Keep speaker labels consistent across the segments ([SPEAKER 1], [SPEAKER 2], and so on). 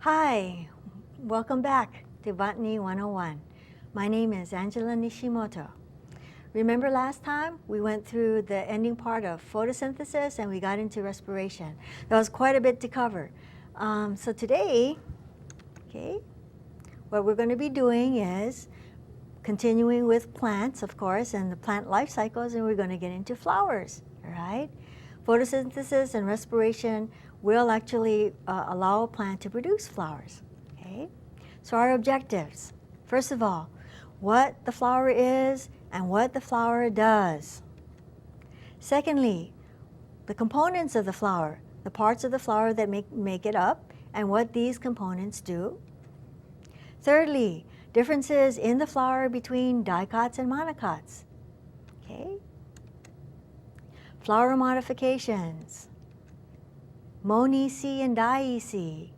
[SPEAKER 1] Hi, welcome back to Botany 101. My name is Angela Nishimoto. Remember last time we went through the ending part of photosynthesis and we got into respiration. That was quite a bit to cover. So today, what we're going to be doing is continuing with plants, of course, and the plant life cycles, and we're going to get into flowers, all right? Photosynthesis and respiration will actually allow a plant to produce flowers, okay? So our objectives, first of all, what the flower is and what the flower does. Secondly, the components of the flower, the parts of the flower that make it up, and what these components do. Thirdly, differences in the flower between dicots and monocots. Okay? Flower modifications, monoecious and dioecious.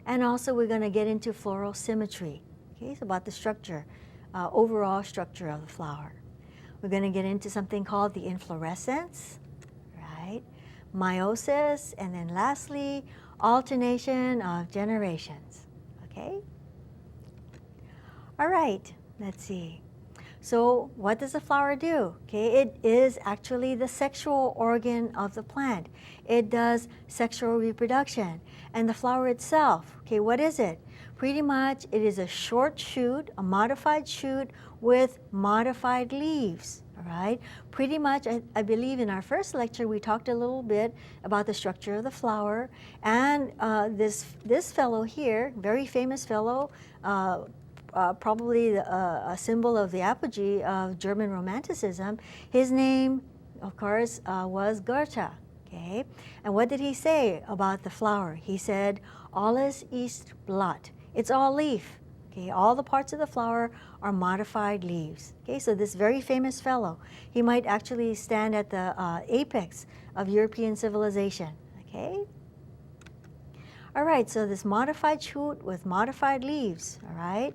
[SPEAKER 1] And also we're going to get into floral symmetry. Okay, it's about the structure, overall structure of the flower. We're going to get into something called the inflorescence, right? Meiosis, and then lastly, alternation of generations. Okay? All right, let's see. So what does the flower do? Okay, it is actually the sexual organ of the plant. It does sexual reproduction. And the flower itself, okay, what is it? Pretty much it is a short shoot, a modified shoot with modified leaves. All right, pretty much I believe in our first lecture we talked a little bit about the structure of the flower, and this fellow here, very famous fellow, probably a symbol of the apogee of German Romanticism. His name, of course, was Goethe. Okay, and what did he say about the flower? He said, "Alles ist Blatt." It's all leaf. Okay, all the parts of the flower are modified leaves. Okay, so this very famous fellow, he might actually stand at the apex of European civilization. Okay. All right, so this modified shoot with modified leaves. All right.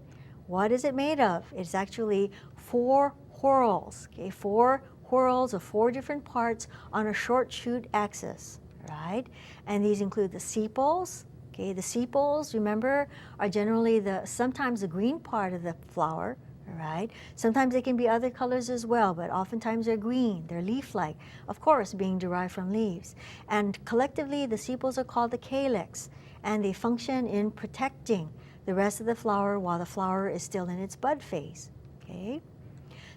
[SPEAKER 1] What is it made of? It's actually 4 whorls, okay, 4 whorls of 4 different parts on a short shoot axis, right? And these include the sepals, okay, the sepals, remember, are generally sometimes the green part of the flower, all right? Sometimes they can be other colors as well, but oftentimes they're green, they're leaf-like, of course, being derived from leaves. And collectively, the sepals are called the calyx, and they function in protecting the rest of the flower while the flower is still in its bud phase. Okay?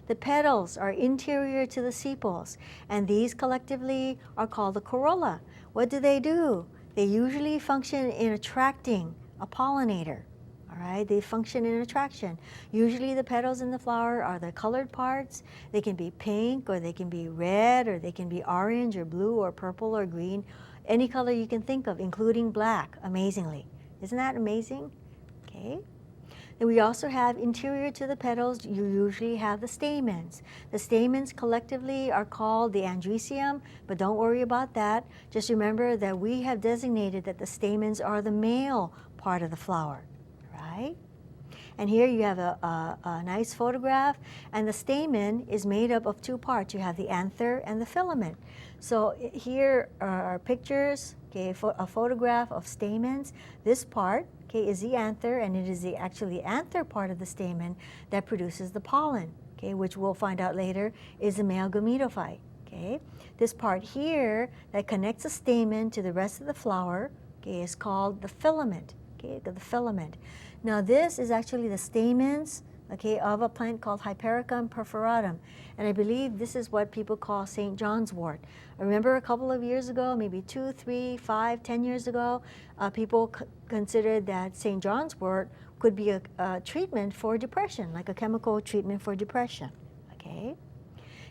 [SPEAKER 1] The petals are interior to the sepals, and these collectively are called the corolla. What do? They usually function in attracting a pollinator. All right, they function in attraction. Usually the petals in the flower are the colored parts. They can be pink, or they can be red, or they can be orange or blue or purple or green, any color you can think of, including black, amazingly. Isn't that amazing? Okay. Then we also have interior to the petals, you usually have the stamens. The stamens collectively are called the andrecium, but don't worry about that. Just remember that we have designated that the stamens are the male part of the flower, right? And here you have a nice photograph, and the stamen is made up of 2 parts. You have the anther and the filament. So here are pictures, okay, a photograph of stamens. This part, okay, is the anther, and it is actually the anther part of the stamen that produces the pollen, okay, which we'll find out later is the male gametophyte. Okay, this part here that connects the stamen to the rest of the flower, okay, is called the filament. Okay, the filament. Now this is actually the stamens, okay, of a plant called Hypericum perforatum, and I believe this is what people call St. John's wort. I remember a couple of years ago, maybe 2, 3, 5, 10 years ago, people considered that St. John's wort could be a treatment for depression, like a chemical treatment for depression. Okay.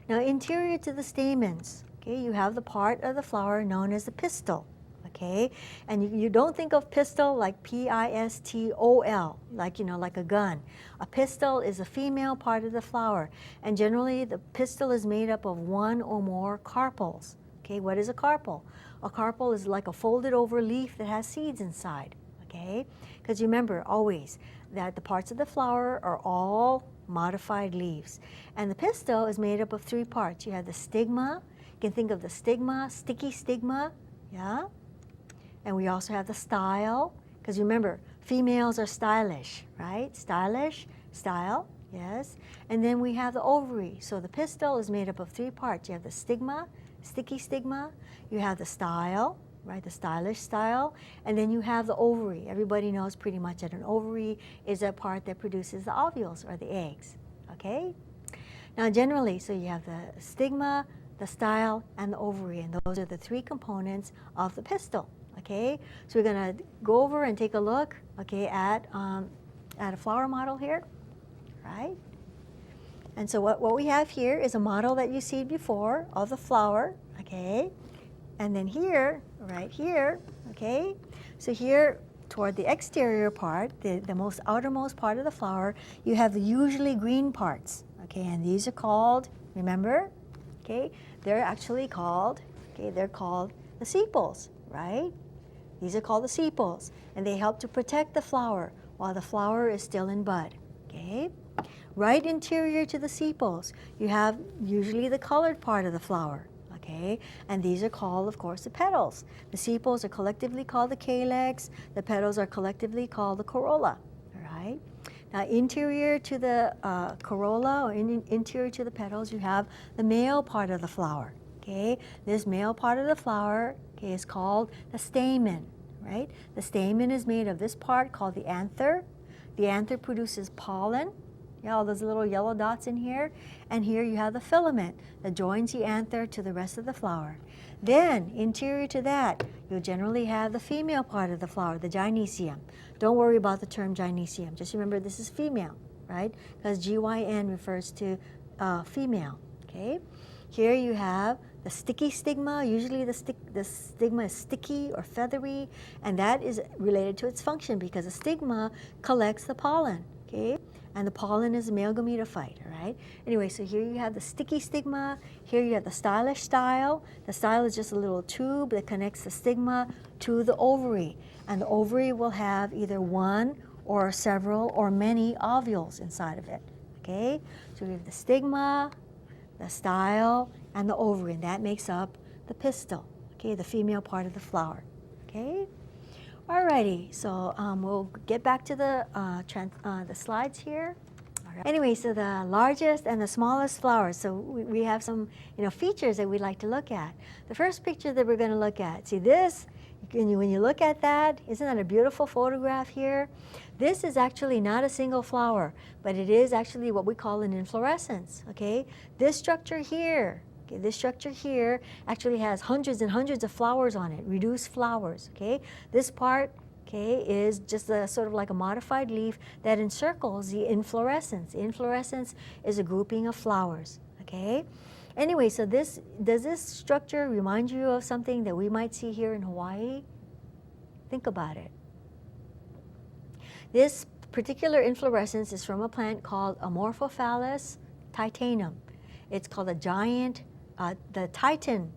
[SPEAKER 1] Now interior to the stamens, okay, you have the part of the flower known as the pistil. Okay, and you don't think of pistil like P-I-S-T-O-L, like, you know, like a gun. A pistil is a female part of the flower, and generally the pistil is made up of 1 or more carpels. Okay, what is a carpel? A carpel is like a folded over leaf that has seeds inside. Okay, because remember always that the parts of the flower are all modified leaves, and the pistil is made up of 3 parts. You have the stigma. You can think of the stigma, sticky stigma, yeah. And we also have the style, because remember, females are stylish, right? Stylish, style, yes. And then we have the ovary. So the pistil is made up of 3 parts. You have the stigma, sticky stigma. You have the style, right? The stylish style. And then you have the ovary. Everybody knows pretty much that an ovary is that part that produces the ovules or the eggs, okay? Now generally, so you have the stigma, the style, and the ovary, and those are the 3 components of the pistil. Okay, so we're going to go over and take a look, okay, at a flower model here, right? And so what we have here is a model that you see before of the flower, okay? And then here, right here, okay? So here toward the exterior part, the most outermost part of the flower, you have the usually green parts, okay? And these are called, remember, okay? They're actually called, okay, they're called the sepals, right? These are called the sepals, and they help to protect the flower while the flower is still in bud, okay? Right interior to the sepals, you have usually the colored part of the flower, okay? And these are called, of course, the petals. The sepals are collectively called the calyx. The petals are collectively called the corolla, all right? Now, interior to the corolla or interior to the petals, you have the male part of the flower, okay? This male part of the flower, okay, is called the stamen, right? The stamen is made of this part called the anther. The anther produces pollen, yeah, all those little yellow dots in here. And here you have the filament that joins the anther to the rest of the flower. Then, interior to that, you'll generally have the female part of the flower, the gynecium. Don't worry about the term gynecium. Just remember this is female, right? Because GYN refers to female, okay? Here you have the sticky stigma. Usually the stigma is sticky or feathery, and that is related to its function because the stigma collects the pollen, okay? And the pollen is a male gametophyte, all right? Anyway, so here you have the sticky stigma. Here you have the stylish style. The style is just a little tube that connects the stigma to the ovary. And the ovary will have either 1 or several or many ovules inside of it, okay? So we have the stigma, the style, and the ovary, and that makes up the pistil, okay, the female part of the flower, okay? Alrighty, so we'll get back to the slides here. All right. Anyway, so the largest and the smallest flowers. So we have some, features that we'd like to look at. The first picture that we're going to look at, see this, when you look at that, isn't that a beautiful photograph here? This is actually not a single flower, but it is actually what we call an inflorescence, okay? This structure here, this structure here actually has hundreds and hundreds of flowers on it, reduced flowers, okay? This part, okay, is just a sort of like a modified leaf that encircles the inflorescence. The inflorescence is a grouping of flowers, okay? Anyway, so does this structure remind you of something that we might see here in Hawaii? Think about it. This particular inflorescence is from a plant called Amorphophallus titanum. It's called a giant the Titan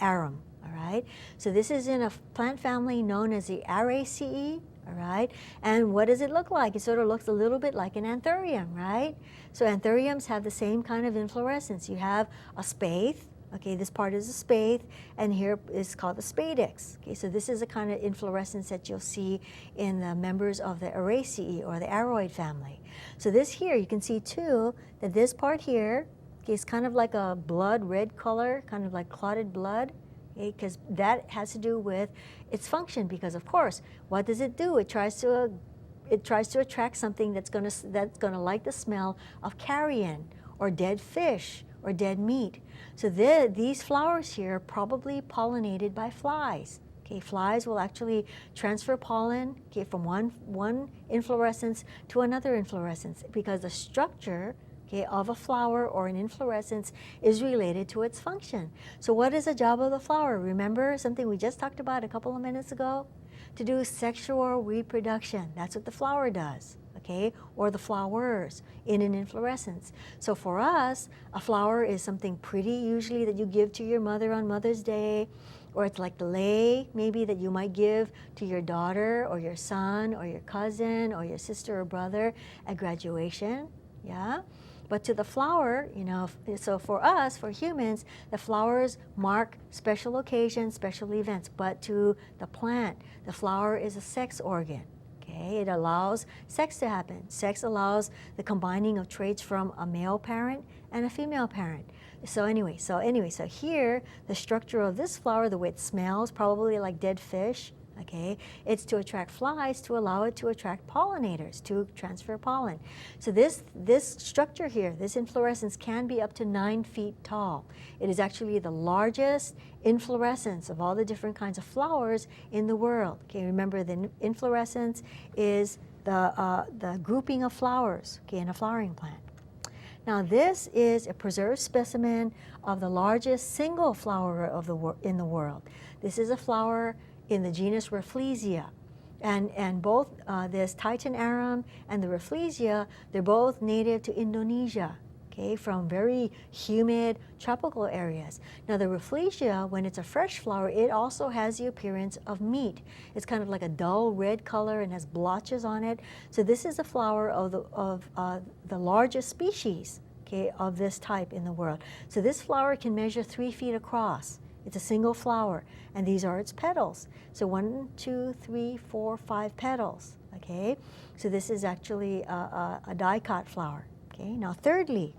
[SPEAKER 1] arum, all right? So this is in a plant family known as the Araceae, all right? And what does it look like? It sort of looks a little bit like an anthurium, right? So anthuriums have the same kind of inflorescence. You have a spathe, okay, this part is a spathe, and here is called the spadix. Okay, so this is a kind of inflorescence that you'll see in the members of the Araceae or the aroid family. So this here, you can see too, that this part here, it's kind of like a blood red color, kind of like clotted blood, because that has to do with its function. Because of course, what does it do? It tries to attract something that's gonna like the smell of carrion or dead fish or dead meat. So these flowers here are probably pollinated by flies. Okay, flies will actually transfer pollen, okay, from one inflorescence to another inflorescence because the structure, okay, of a flower or an inflorescence is related to its function. So what is the job of the flower? Remember something we just talked about a couple of minutes ago? To do sexual reproduction. That's what the flower does, okay? Or the flowers in an inflorescence. So for us, a flower is something pretty usually that you give to your mother on Mother's Day, or it's like the lei maybe that you might give to your daughter or your son or your cousin or your sister or brother at graduation, yeah? But to the flower, you know, so for us, for humans, the flowers mark special occasions, special events. But to the plant, the flower is a sex organ. Okay, it allows sex to happen. Sex allows the combining of traits from a male parent and a female parent. So anyway, so here, the structure of this flower, the way it smells, probably like dead fish. Okay, it's to attract flies, to allow it to attract pollinators, to transfer pollen. So this structure here, this inflorescence can be up to 9 feet tall. It is actually the largest inflorescence of all the different kinds of flowers in the world. Okay, remember the inflorescence is the grouping of flowers, okay, in a flowering plant. Now this is a preserved specimen of the largest single flower of in the world. This is a flower in the genus Rafflesia. And both this Titan arum and the Rafflesia, they're both native to Indonesia, okay, from very humid tropical areas. Now the Rafflesia, when it's a fresh flower, it also has the appearance of meat. It's kind of like a dull red color and has blotches on it. So this is a flower of the largest species, okay, of this type in the world. So this flower can measure 3 feet across. It's a single flower, and these are its petals. So 1, 2, 3, 4, 5 petals, okay? So this is actually a dicot flower, okay? Now thirdly,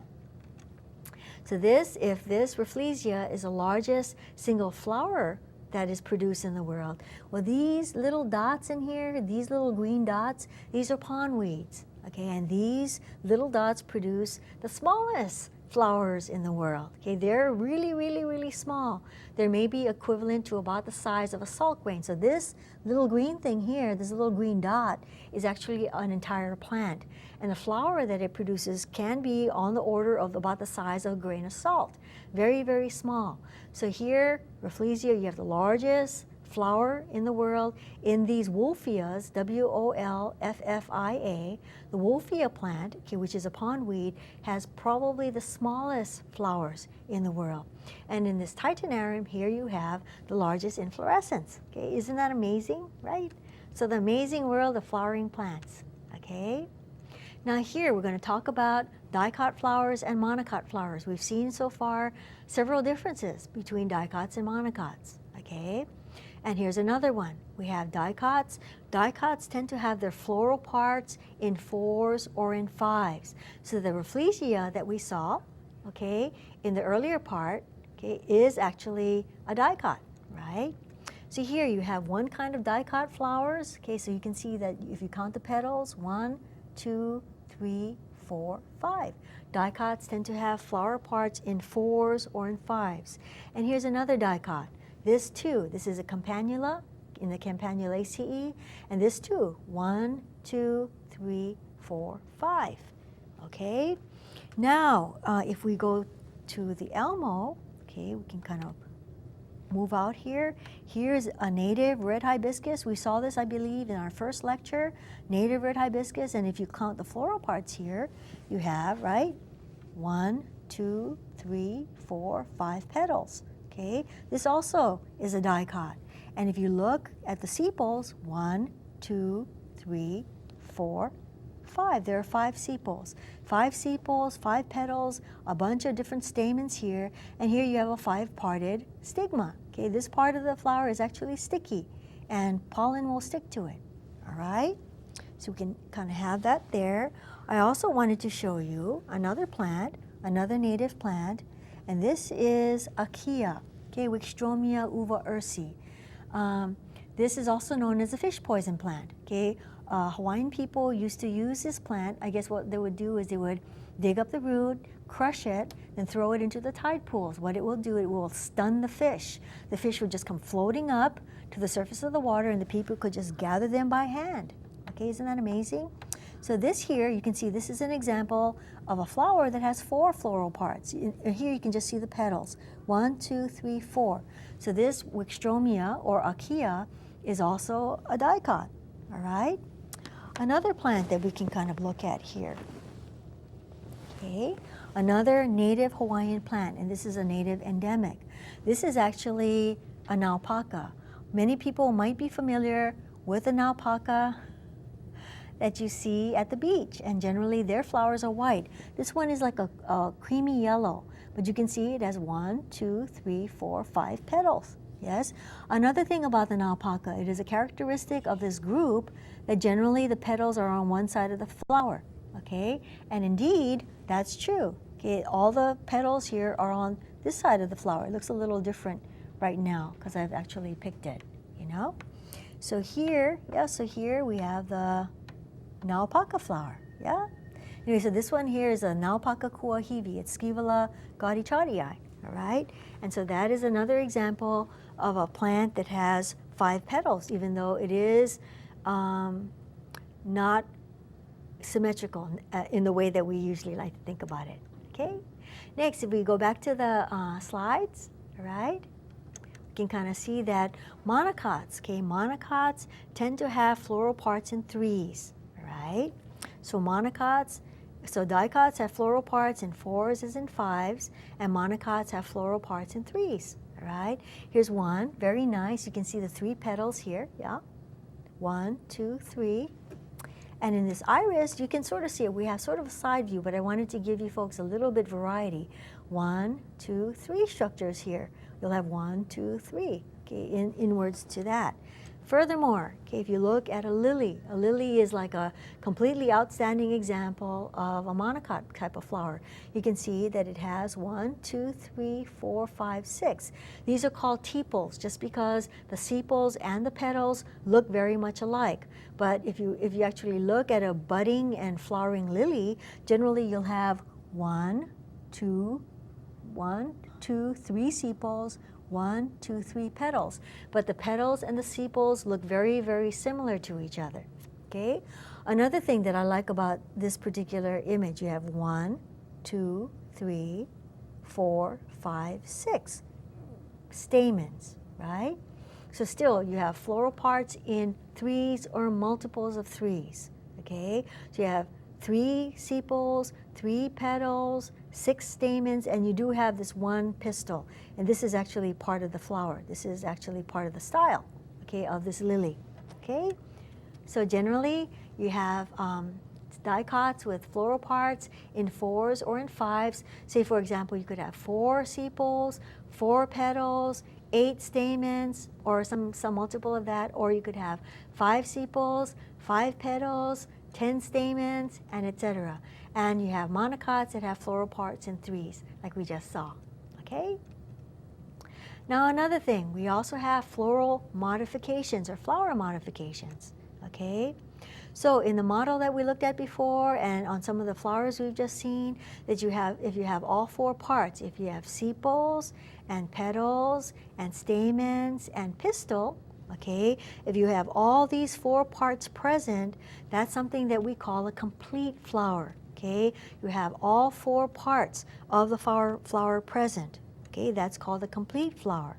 [SPEAKER 1] so if this Rafflesia is the largest single flower that is produced in the world, well, these little dots in here, these little green dots, these are pondweeds, okay? And these little dots produce the smallest flowers in the world. Okay, they're really, really, really small. They may be equivalent to about the size of a salt grain. So this little green thing here, this little green dot, is actually an entire plant. And the flower that it produces can be on the order of about the size of a grain of salt. Very, very small. So here, Rafflesia, you have the largest flower in the world. In these wolffias, W-O-L-F-F-I-A, the wolffia plant, okay, which is a pondweed, has probably the smallest flowers in the world. And in this Titanarium, here you have the largest inflorescence. Okay, isn't that amazing, right? So the amazing world of flowering plants, okay? Now here we're going to talk about dicot flowers and monocot flowers. We've seen so far several differences between dicots and monocots, okay? And here's another one. We have dicots. Dicots tend to have their floral parts in 4s or in 5s. So the Rafflesia that we saw, okay, in the earlier part, okay, is actually a dicot, right? So here you have one kind of dicot flowers, okay, so you can see that if you count the petals, 1, 2, 3, 4, 5. Dicots tend to have flower parts in 4s or in 5s. And here's another dicot. This too, this is a campanula in the Campanulaceae, and this too, 1, 2, 3, 4, 5. Okay, now if we go to the Elmo, okay, we can kind of move out here. Here's a native red hibiscus. We saw this, I believe, in our first lecture, native red hibiscus, and if you count the floral parts here, you have, right, 1, 2, 3, 4, 5 petals. Okay, this also is a dicot. And if you look at the sepals, 1, 2, 3, 4, 5. There are 5 sepals. 5 sepals, 5 petals, a bunch of different stamens here, and here you have a 5-parted stigma. Okay, this part of the flower is actually sticky, and pollen will stick to it. All right? So we can kind of have that there. I also wanted to show you another plant, another native plant, and this is Achaea, okay, Wickstromia uva ursi. This is also known as a fish poison plant, okay. Hawaiian people used to use this plant. I guess what they would do is they would dig up the root, crush it, then throw it into the tide pools. What it will do, it will stun the fish. The fish would just come floating up to the surface of the water, and the people could just gather them by hand. Okay, isn't that amazing? So this here, you can see this is an example of a flower that has 4 floral parts. Here you can just see the petals. 1, 2, 3, 4. So this Wickstromia or Achaea is also a dicot, all right? Another plant that we can kind of look at here. Okay, another native Hawaiian plant, and this is a native endemic. This is actually a naupaka. Many people might be familiar with the naupaka. that you see at the beach, and generally their flowers are white. This one is like a creamy yellow, but you can see it has 1, 2, 3, 4, 5 petals. Yes. Another thing about the naupaka, it is a characteristic of this group that generally the petals are on one side of the flower. Okay, and indeed that's true. Okay, all the petals here are on this side of the flower. It looks a little different right now because I've actually picked it, you know. So here, so here we have the naupaka flower, yeah? Anyway, so this one here is a naupaka kuahivi. It's Scaevola gaudichaudii, all right? And so that is another example of a plant that has 5 petals, even though it is not symmetrical in the way that we usually like to think about it, okay? Next, if we go back to the slides, all right? Can kind of see that monocots, okay, monocots tend to have floral parts in 3s, right? So monocots, so dicots have floral parts in 4s as in 5s, and monocots have floral parts in 3s, right? Here's one, very nice. You can see the 3 petals here, yeah? 1, 2, 3. And in this iris, you can sort of see it. We have sort of a side view, but I wanted to give you folks a little bit variety. 1, 2, 3 structures here. You'll have 1, 2, 3, okay, inwards to that. Furthermore, okay, if you look at a lily is like a completely outstanding example of a monocot type of flower. You can see that it has 1, 2, 3, 4, 5, 6. These are called tepals just because the sepals and the petals look very much alike. But if you actually look at a budding and flowering lily, generally you'll have 1, 2, 3 sepals, 1, 2, 3 petals. But the petals and the sepals look very, very similar to each other. Okay? Another thing that I like about this particular image, you have 1, 2, 3, 4, 5, 6 stamens, right? So still you have floral parts in 3s or multiples of 3s. Okay? So you have 3 sepals, 3 petals, 6 stamens, and you do have this 1 pistil. And this is actually part of the flower. This is actually part of the style, okay, of this lily, okay? So generally, you have dicots with floral parts in 4s or in 5s. Say, for example, you could have 4 sepals, 4 petals, 8 stamens, or some multiple of that, or you could have 5 sepals, 5 petals, 10 stamens, and etc. And you have monocots that have floral parts in 3s, like we just saw, okay? Now another thing, we also have floral modifications or flower modifications, okay? So in the model that we looked at before and on some of the flowers we've just seen, that you have, if you have all 4 parts, if you have sepals and petals and stamens and pistil, okay, if you have all these 4 parts present, that's something that we call a complete flower, okay? You have all 4 parts of the flower present, okay? That's called a complete flower.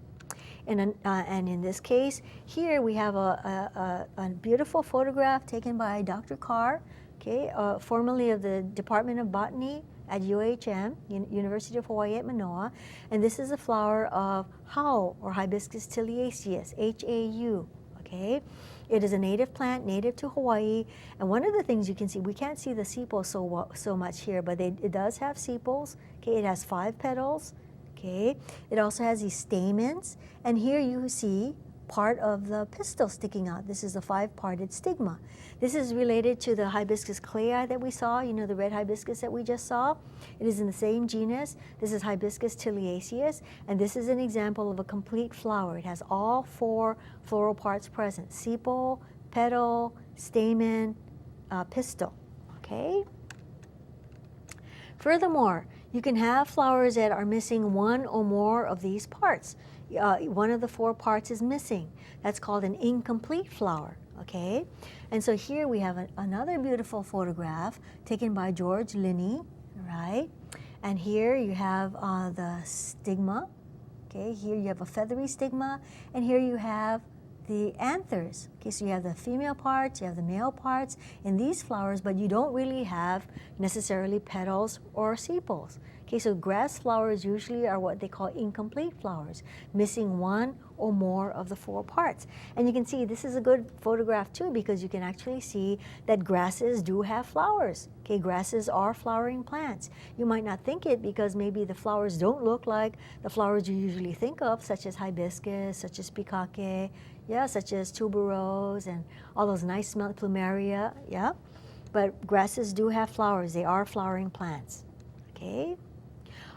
[SPEAKER 1] And in this case, here we have a beautiful photograph taken by Dr. Carr, okay, formerly of the Department of Botany at UHM, University of Hawaii at Manoa. And this is a flower of hau, or Hibiscus tiliaceus, H-A-U, okay? It is a native plant, native to Hawaii. And one of the things you can see, we can't see the sepals so much here, but it does have sepals, okay? It has 5 petals. Okay, it also has these stamens, and here you see part of the pistil sticking out. This is a 5-parted stigma. This is related to the Hibiscus clayi that we saw, you know, the red hibiscus that we just saw. It is in the same genus. This is Hibiscus tiliaceus, and this is an example of a complete flower. It has all 4 floral parts present: sepal, petal, stamen, pistil. Okay. Furthermore, you can have flowers that are missing 1 or more of these parts. One of the 4 parts is missing. That's called an incomplete flower, okay? And so here we have another beautiful photograph taken by George Linney, right? And here you have the stigma, okay? Here you have a feathery stigma, and here you have the anthers. Okay, so you have the female parts, you have the male parts in these flowers, but you don't really have necessarily petals or sepals. Okay, so grass flowers usually are what they call incomplete flowers, missing 1 or more of the 4 parts. And you can see this is a good photograph too, because you can actually see that grasses do have flowers. Okay, grasses are flowering plants. You might not think it because maybe the flowers don't look like the flowers you usually think of, such as hibiscus, such as pikake, yeah, such as tuberose and all those nice smell, plumeria, yeah. But grasses do have flowers. They are flowering plants, okay?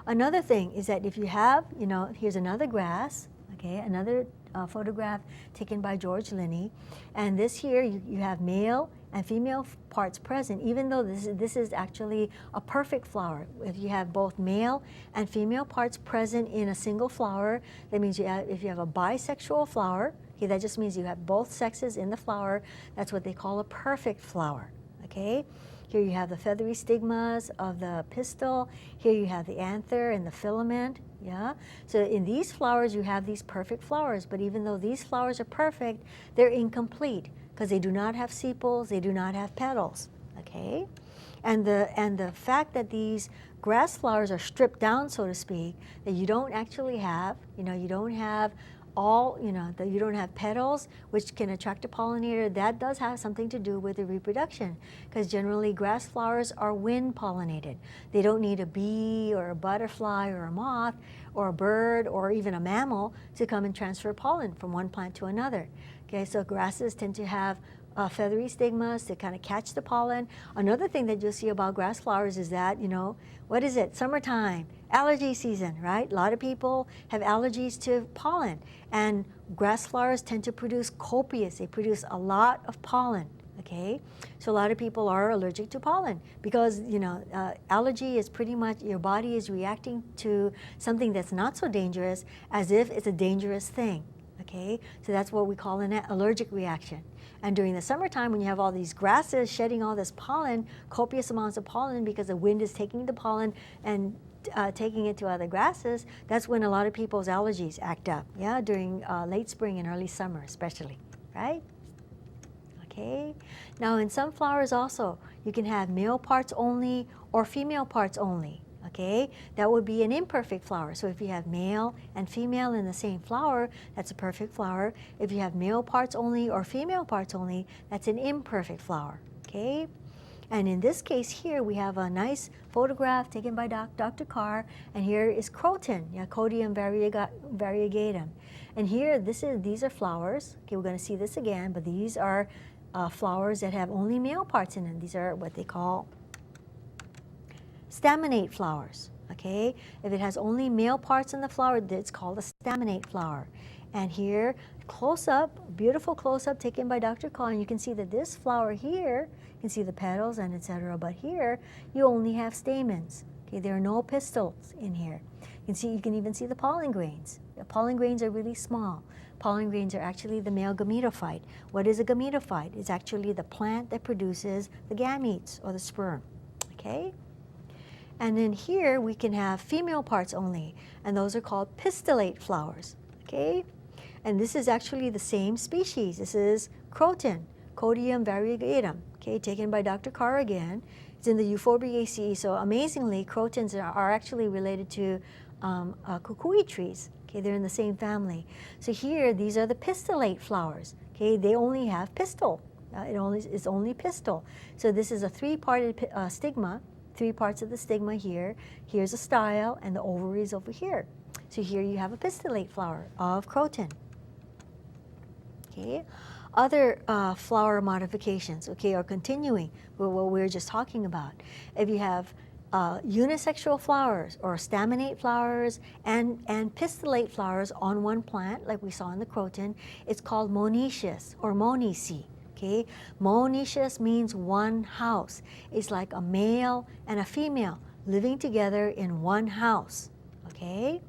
[SPEAKER 1] Another thing is that if you have, you know, here's another grass, okay, another photograph taken by George Linney, and this here you have male and female parts present, even though this is actually a perfect flower. If you have both male and female parts present in a single flower, that means if you have a bisexual flower, okay, that just means you have both sexes in the flower. That's what they call a perfect flower, okay? Here you have the feathery stigmas of the pistil. Here you have the anther and the filament, yeah? So in these flowers, you have these perfect flowers, but even though these flowers are perfect, they're incomplete because they do not have sepals, they do not have petals, okay? And the fact that these grass flowers are stripped down, so to speak, that you don't actually have, you know, you don't have all, you know, that you don't have petals which can attract a pollinator, that does have something to do with the reproduction, because generally grass flowers are wind pollinated. They don't need a bee or a butterfly or a moth or a bird or even a mammal to come and transfer pollen from one plant to another. Okay, so grasses tend to have feathery stigmas to kind of catch the pollen. Another thing that you'll see about grass flowers is that, you know, what is it? Summertime, allergy season, right? A lot of people have allergies to pollen, and grass flowers tend to produce copious. They produce a lot of pollen, okay? So a lot of people are allergic to pollen because, you know, allergy is pretty much your body is reacting to something that's not so dangerous as if it's a dangerous thing, okay? So that's what we call an allergic reaction. And during the summertime, when you have all these grasses shedding all this pollen, copious amounts of pollen because the wind is taking the pollen and taking it to other grasses, that's when a lot of people's allergies act up, yeah, during late spring and early summer especially, right? Okay. Now in some flowers also, you can have male parts only or female parts only. Okay, that would be an imperfect flower. So if you have male and female in the same flower, that's a perfect flower. If you have male parts only or female parts only, that's an imperfect flower. Okay, and in this case here, we have a nice photograph taken by Dr. Carr, and here is croton, yeah, Codium variegatum. And here, these are flowers. Okay, we're going to see this again, but these are flowers that have only male parts in them. These are what they call staminate flowers, okay? If it has only male parts in the flower, it's called a staminate flower. And here, close-up, beautiful close-up taken by Dr. Carr, and you can see that this flower here, you can see the petals and etc., but here, you only have stamens, okay? There are no pistils in here. You can even see the pollen grains. The pollen grains are really small. Pollen grains are actually the male gametophyte. What is a gametophyte? It's actually the plant that produces the gametes or the sperm, okay? And then here we can have female parts only, and those are called pistillate flowers, okay? And this is actually the same species. This is croton, Codium variegatum, okay, taken by Dr. Carr again. It's in the Euphorbiaceae, so amazingly, crotons are actually related to kukui trees, okay? They're in the same family. So here, these are the pistillate flowers, okay? They only have pistil. It's only pistil. So this is a three-parted stigma. 3 parts of the stigma here. Here's a style, and the ovaries over here. So here you have a pistillate flower of croton. Okay, other flower modifications, okay, are continuing with what we were just talking about. If you have unisexual flowers or staminate flowers and pistillate flowers on one plant, like we saw in the croton, it's called monoecious or monoecious. Okay, monoecious means one house. It's like a male and a female living together in one house. Okay,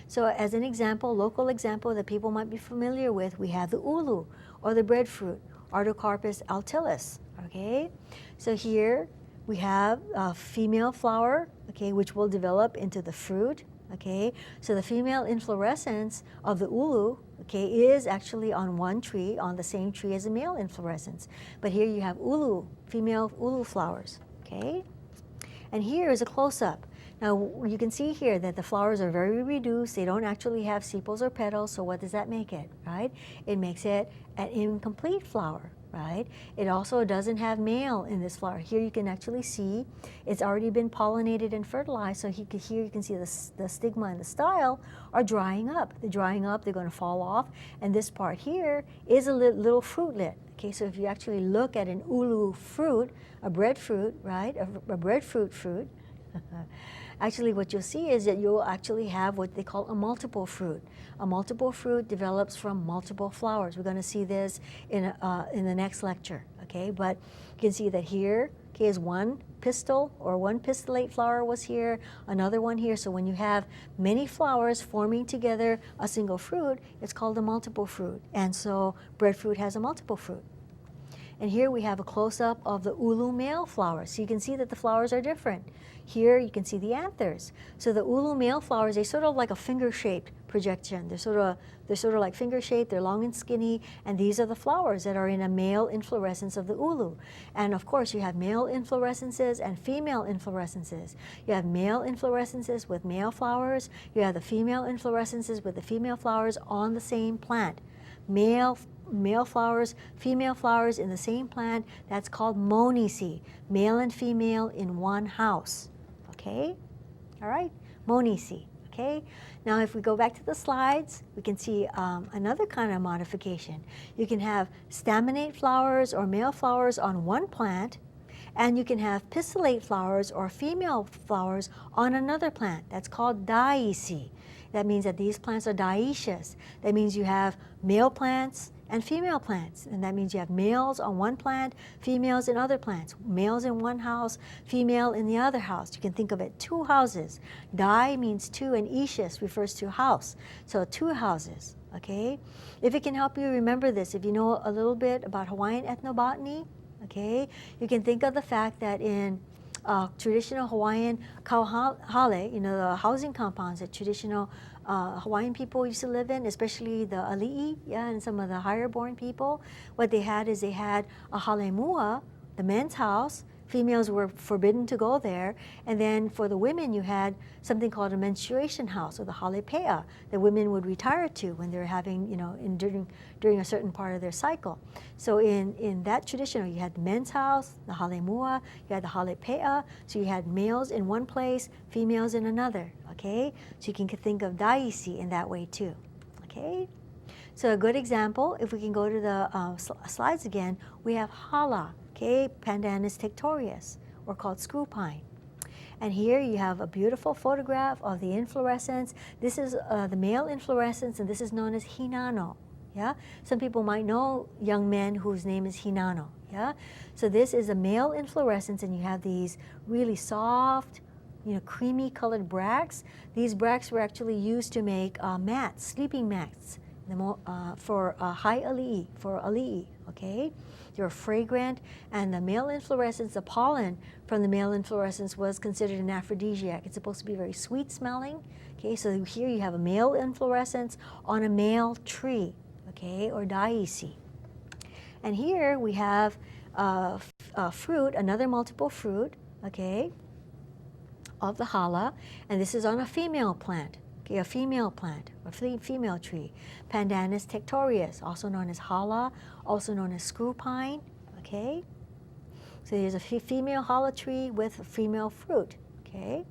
[SPEAKER 1] so as an example, local example that people might be familiar with, we have the ulu or the breadfruit, Artocarpus altilis. Okay, so here we have a female flower, okay, which will develop into the fruit. Okay, so the female inflorescence of the ulu, okay, is actually on one tree, on the same tree as the male inflorescence. But here you have ulu, female ulu flowers, okay? And here is a close-up. Now you can see here that the flowers are very reduced. They don't actually have sepals or petals, so what does that make it, right? It makes it an incomplete flower, right? It also doesn't have male in this flower. Here you can actually see it's already been pollinated and fertilized, so here you can see the stigma and the style are drying up. They're drying up, they're going to fall off, and this part here is a little fruitlet. Okay, so if you actually look at an ulu fruit, a breadfruit, right, a breadfruit fruit, actually what you'll see is that you'll actually have what they call a multiple fruit. A multiple fruit develops from multiple flowers. We're going to see this in the next lecture, okay? But you can see that here, okay, is one pistil or one pistillate flower was here, another one here. So when you have many flowers forming together a single fruit, it's called a multiple fruit. And so breadfruit has a multiple fruit. And here we have a close-up of the ulu male flowers. So you can see that the flowers are different. Here you can see the anthers. So the ulu male flowers, they sort of like a finger-shaped projection. They're sort of like finger-shaped, they're long and skinny, and these are the flowers that are in a male inflorescence of the ulu. And of course you have male inflorescences and female inflorescences. You have male inflorescences with male flowers, you have the female inflorescences with the female flowers on the same plant. Male flowers, female flowers in the same plant, that's called monaceae, male and female in one house, okay? All right, monaceae, okay? Now if we go back to the slides, we can see another kind of modification. You can have staminate flowers or male flowers on one plant, and you can have pistillate flowers or female flowers on another plant. That's called dioecious. That means that these plants are dioecious. That means you have male plants and female plants, and that means you have males on one plant, females in other plants, males in one house, female in the other house. You can think of it two houses. Di means two, and ecious refers to house, so two houses, okay? If it can help you remember this, if you know a little bit about Hawaiian ethnobotany, okay, you can think of the fact that in traditional Hawaiian kauhale, you know, the housing compounds that traditional Hawaiian people used to live in, especially the ali'i, yeah, and some of the higher born people, what they had is they had a halemua, the men's house. Females were forbidden to go there, and then for the women you had something called a menstruation house, or the halepea, that women would retire to when they're having, you know, during a certain part of their cycle. So in that tradition, you had the men's house, the halemua, you had the halepea, so you had males in one place, females in another, okay? So you can think of dioecious in that way too, okay? So a good example, if we can go to the slides again, we have hala. Okay, Pandanus tectorius, or called screw pine. And here you have a beautiful photograph of the inflorescence. This is the male inflorescence, and this is known as hinano. Yeah, some people might know young men whose name is hinano. Yeah, so this is a male inflorescence, and you have these really soft, you know, creamy colored bracts. These bracts were actually used to make mats, sleeping mats, for high ali'i, for ali'i. Okay. They're fragrant, and the male inflorescence, the pollen from the male inflorescence was considered an aphrodisiac. It's supposed to be very sweet smelling. Okay, so here you have a male inflorescence on a male tree, okay, or dioecious. And here we have fruit, another multiple fruit, okay, of the hala, and this is on a female plant. Okay, a female plant, a female tree. Pandanus tectorius, also known as hala, also known as screw pine, okay? So there's a female hala tree with a female fruit, okay?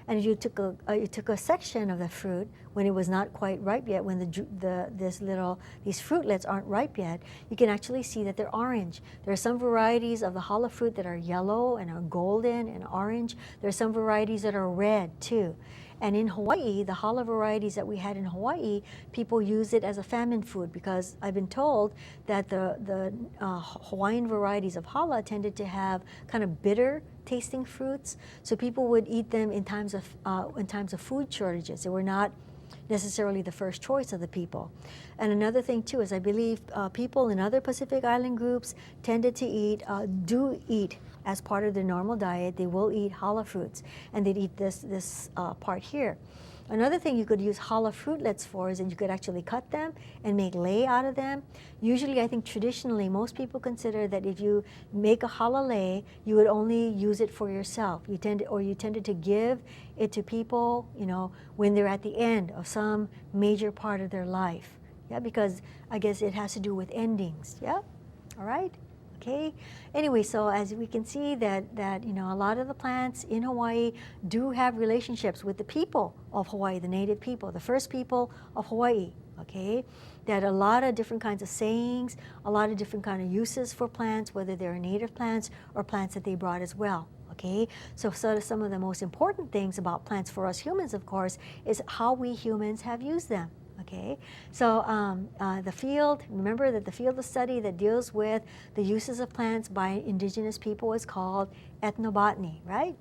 [SPEAKER 1] And if you took a section of the fruit when it was not quite ripe yet, when these fruitlets aren't ripe yet, you can actually see that they're orange. There are some varieties of the hala fruit that are yellow and are golden and orange. There are some varieties that are red too. And in Hawaii, the hala varieties that we had in Hawaii, people use it as a famine food, because I've been told that the Hawaiian varieties of hala tended to have kind of bitter tasting fruits, so people would eat them in times of food shortages. They were not necessarily the first choice of the people. And another thing too is I believe people in other Pacific Island groups tended to do eat as part of their normal diet. They will eat hala fruits, and they'd eat this part here. Another thing you could use challah fruitlets for is that you could actually cut them and make lei out of them. Usually, I think traditionally, most people consider that if you make a challah lei, you would only use it for yourself. You tended to give it to people, you know, when they're at the end of some major part of their life. Yeah, because I guess it has to do with endings. Yeah, all right. Okay. Anyway, so as we can see that you know, a lot of the plants in Hawaii do have relationships with the people of Hawaii, the native people, the first people of Hawaii. Okay, that a lot of different kinds of sayings, a lot of different kind of uses for plants, whether they're native plants or plants that they brought as well. Okay, so some of the most important things about plants for us humans, of course, is how we humans have used them. Okay, so the field, remember that the field of study that deals with the uses of plants by indigenous people is called ethnobotany, right?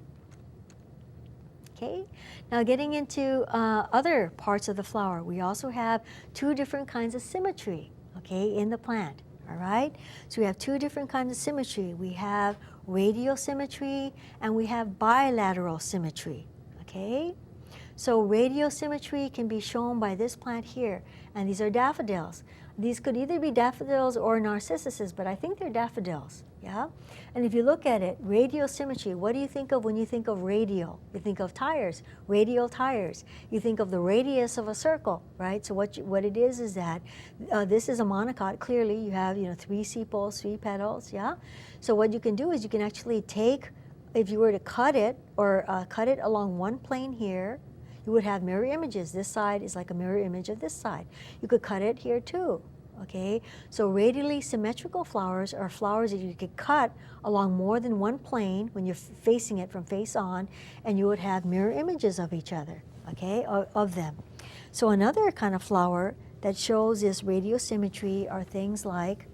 [SPEAKER 1] Okay, now getting into other parts of the flower, we also have two different kinds of symmetry, okay, in the plant, all right? So we have two different kinds of symmetry. We have radial symmetry and we have bilateral symmetry, okay? So radial symmetry can be shown by this plant here, and these are daffodils. These could either be daffodils or narcissuses, but I think they're daffodils, yeah? And if you look at it, radial symmetry, what do you think of when you think of radial? You think of tires, radial tires. You think of the radius of a circle, right? So what it is that this is a monocot. Clearly, you have, you know, 3 sepals, 3 petals, yeah? So what you can do is you can actually take, if you were to cut it, or cut it along one plane here, you would have mirror images. This side is like a mirror image of this side. You could cut it here too, okay? So radially symmetrical flowers are flowers that you could cut along more than one plane when you're facing it from face on, and you would have mirror images of each other, okay, of them. So another kind of flower that shows this radial symmetry are things like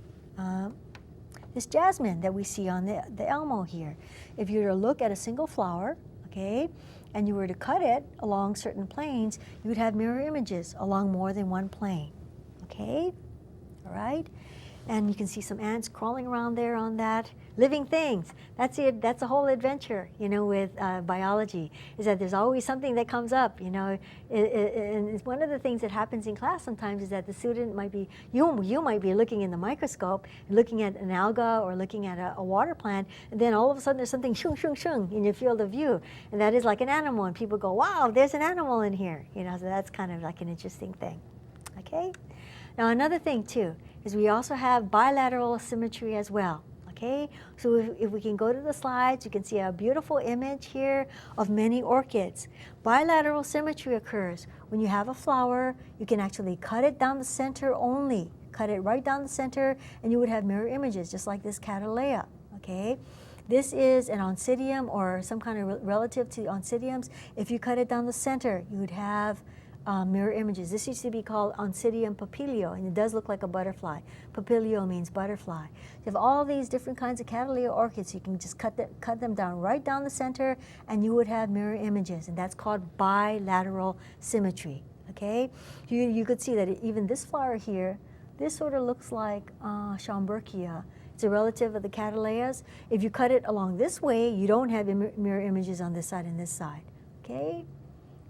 [SPEAKER 1] this jasmine that we see on the elmo here. If you were to look at a single flower, okay, and you were to cut it along certain planes, you would have mirror images along more than one plane, okay? All right? And you can see some ants crawling around there on that. Living things, that's it, that's a whole adventure, you know, with biology, is that there's always something that comes up, you know. And it's one of the things that happens in class sometimes is that the student might be, you might be looking in the microscope, looking at an alga or looking at a water plant, and then all of a sudden there's something shung, shung, shung in your field of view, and that is like an animal, and people go, wow, there's an animal in here, you know, so that's kind of like an interesting thing, okay? Now another thing too, is we also have bilateral symmetry as well. Okay, so if we can go to the slides, you can see a beautiful image here of many orchids. Bilateral symmetry occurs when you have a flower, you can actually cut it down the center only, cut it right down the center, and you would have mirror images, just like this Cattleya, okay? This is an oncidium or some kind of relative to oncidiums. If you cut it down the center, you would have mirror images. This used to be called Oncidium papilio, and it does look like a butterfly. Papilio means butterfly. You have all these different kinds of Cattleya orchids. You can just cut them down right down the center, and you would have mirror images, and that's called bilateral symmetry. Okay, you could see that even this flower here, this sort of looks like Schomburgkia. It's a relative of the Cattleyas. If you cut it along this way, you don't have mirror images on this side and this side. Okay.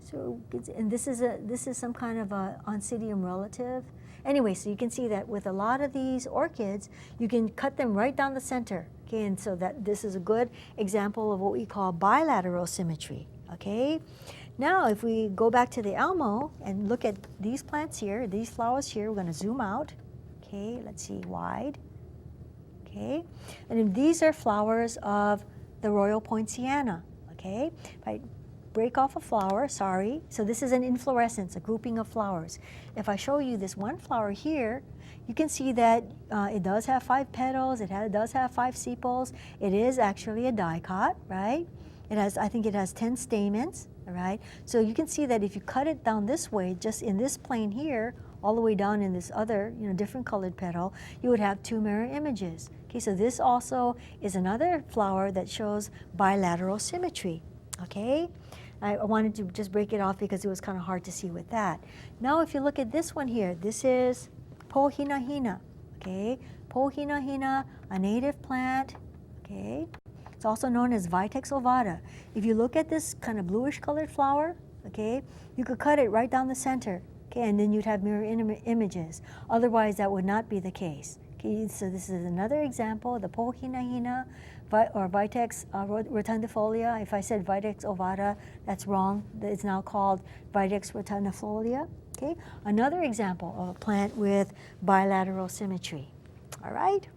[SPEAKER 1] So, and this is some kind of a oncidium relative. Anyway, so you can see that with a lot of these orchids, you can cut them right down the center. Okay, and so that this is a good example of what we call bilateral symmetry. Okay, now if we go back to the elmo and look at these plants here, these flowers here, we're going to zoom out. Okay, let's see, wide. Okay, and then these are flowers of the royal poinciana. Okay, right. Break off a flower, sorry. So this is an inflorescence, a grouping of flowers. If I show you this one flower here, you can see that it does have 5 petals, it does have 5 sepals. It is actually a dicot, right? It has, I think it has 10 stamens, all right? So you can see that if you cut it down this way, just in this plane here, all the way down in this other, you know, different colored petal, you would have 2 mirror images. Okay, so this also is another flower that shows bilateral symmetry, okay? I wanted to just break it off because it was kind of hard to see with that. Now if you look at this one here, this is Pohinahina, okay? Pohinahina, a native plant, okay? It's also known as Vitex ovata. If you look at this kind of bluish colored flower, okay? You could cut it right down the center, okay, and then you'd have mirror images. Otherwise, that would not be the case. Okay, so this is another example, the Pohinahina or Vitex rotundifolia. If I said Vitex ovata, that's wrong. It's now called Vitex rotundifolia. Okay, another example of a plant with bilateral symmetry. All right.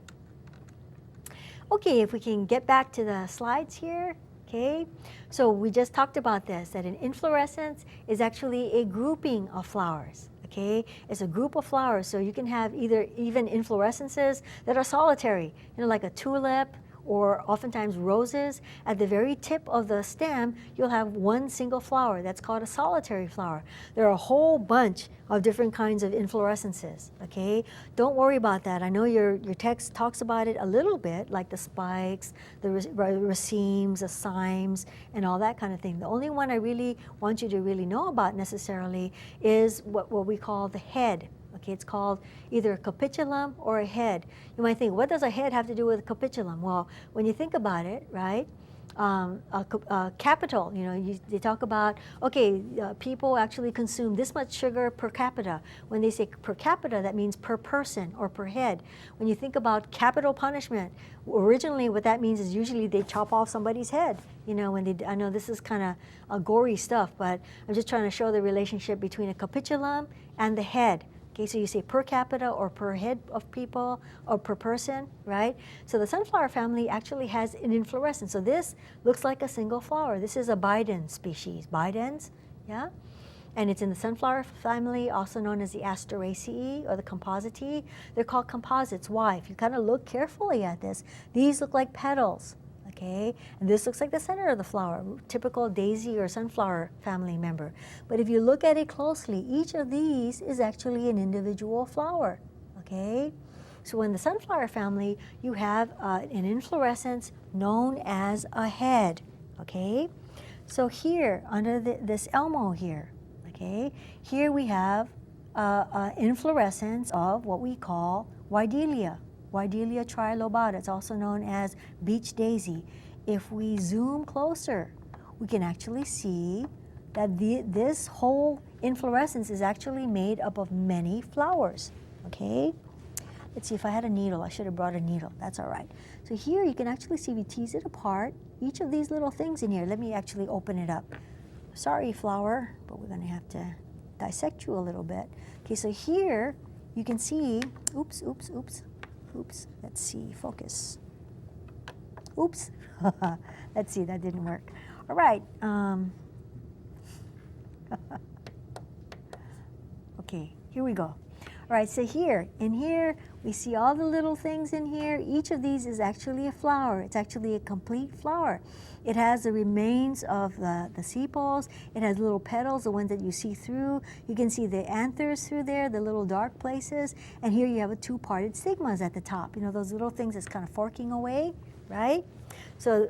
[SPEAKER 1] Okay, if we can get back to the slides here. Okay, so we just talked about this, that an inflorescence is actually a grouping of flowers. Okay, it's a group of flowers, so you can have even inflorescences that are solitary, you know, like a tulip, or oftentimes roses. At the very tip of the stem, you'll have one single flower. That's called a solitary flower. There are a whole bunch of different kinds of inflorescences, okay? Don't worry about that. I know your text talks about it a little bit, like the spikes, the racemes, the cymes, and all that kind of thing. The only one I really want you to really know about necessarily is what we call the head. Okay, it's called either a capitulum or a head. You might think, what does a head have to do with a capitulum? Well, when you think about it, right, capital, you know, they talk about, okay, people actually consume this much sugar per capita. When they say per capita, that means per person or per head. When you think about capital punishment, originally what that means is usually they chop off somebody's head. You know, I know this is kind of gory stuff, but I'm just trying to show the relationship between a capitulum and the head. Okay, so you say per capita or per head of people or per person, right? So the sunflower family actually has an inflorescence. So this looks like a single flower. This is a bidens species, bidens, yeah? And it's in the sunflower family, also known as the Asteraceae or the Compositae. They're called composites. Why? If you kind of look carefully at this, these look like petals. Okay, and this looks like the center of the flower, typical daisy or sunflower family member. But if you look at it closely, each of these is actually an individual flower. Okay, so in the sunflower family, you have an inflorescence known as a head. Okay, so here under this elmo here, okay, here we have inflorescence of what we call Weidelia. Weidelia trilobata, it's also known as beach daisy. If we zoom closer, we can actually see that this whole inflorescence is actually made up of many flowers, okay? Let's see, if I had a needle, I should have brought a needle, that's all right. So here you can actually see, we tease it apart, each of these little things in here. Let me actually open it up. Sorry, flower, but we're gonna have to dissect you a little bit. Okay, so here you can see, oops, let's see, focus. Oops, let's see, that didn't work. All right, okay, here we go. All right, so in here, we see all the little things in here. Each of these is actually a flower. It's actually a complete flower. It has the remains of the sepals. It has little petals, the ones that you see through. You can see the anthers through there, the little dark places. And here you have a two-parted stigmas at the top. You know, those little things that's kind of forking away, right? So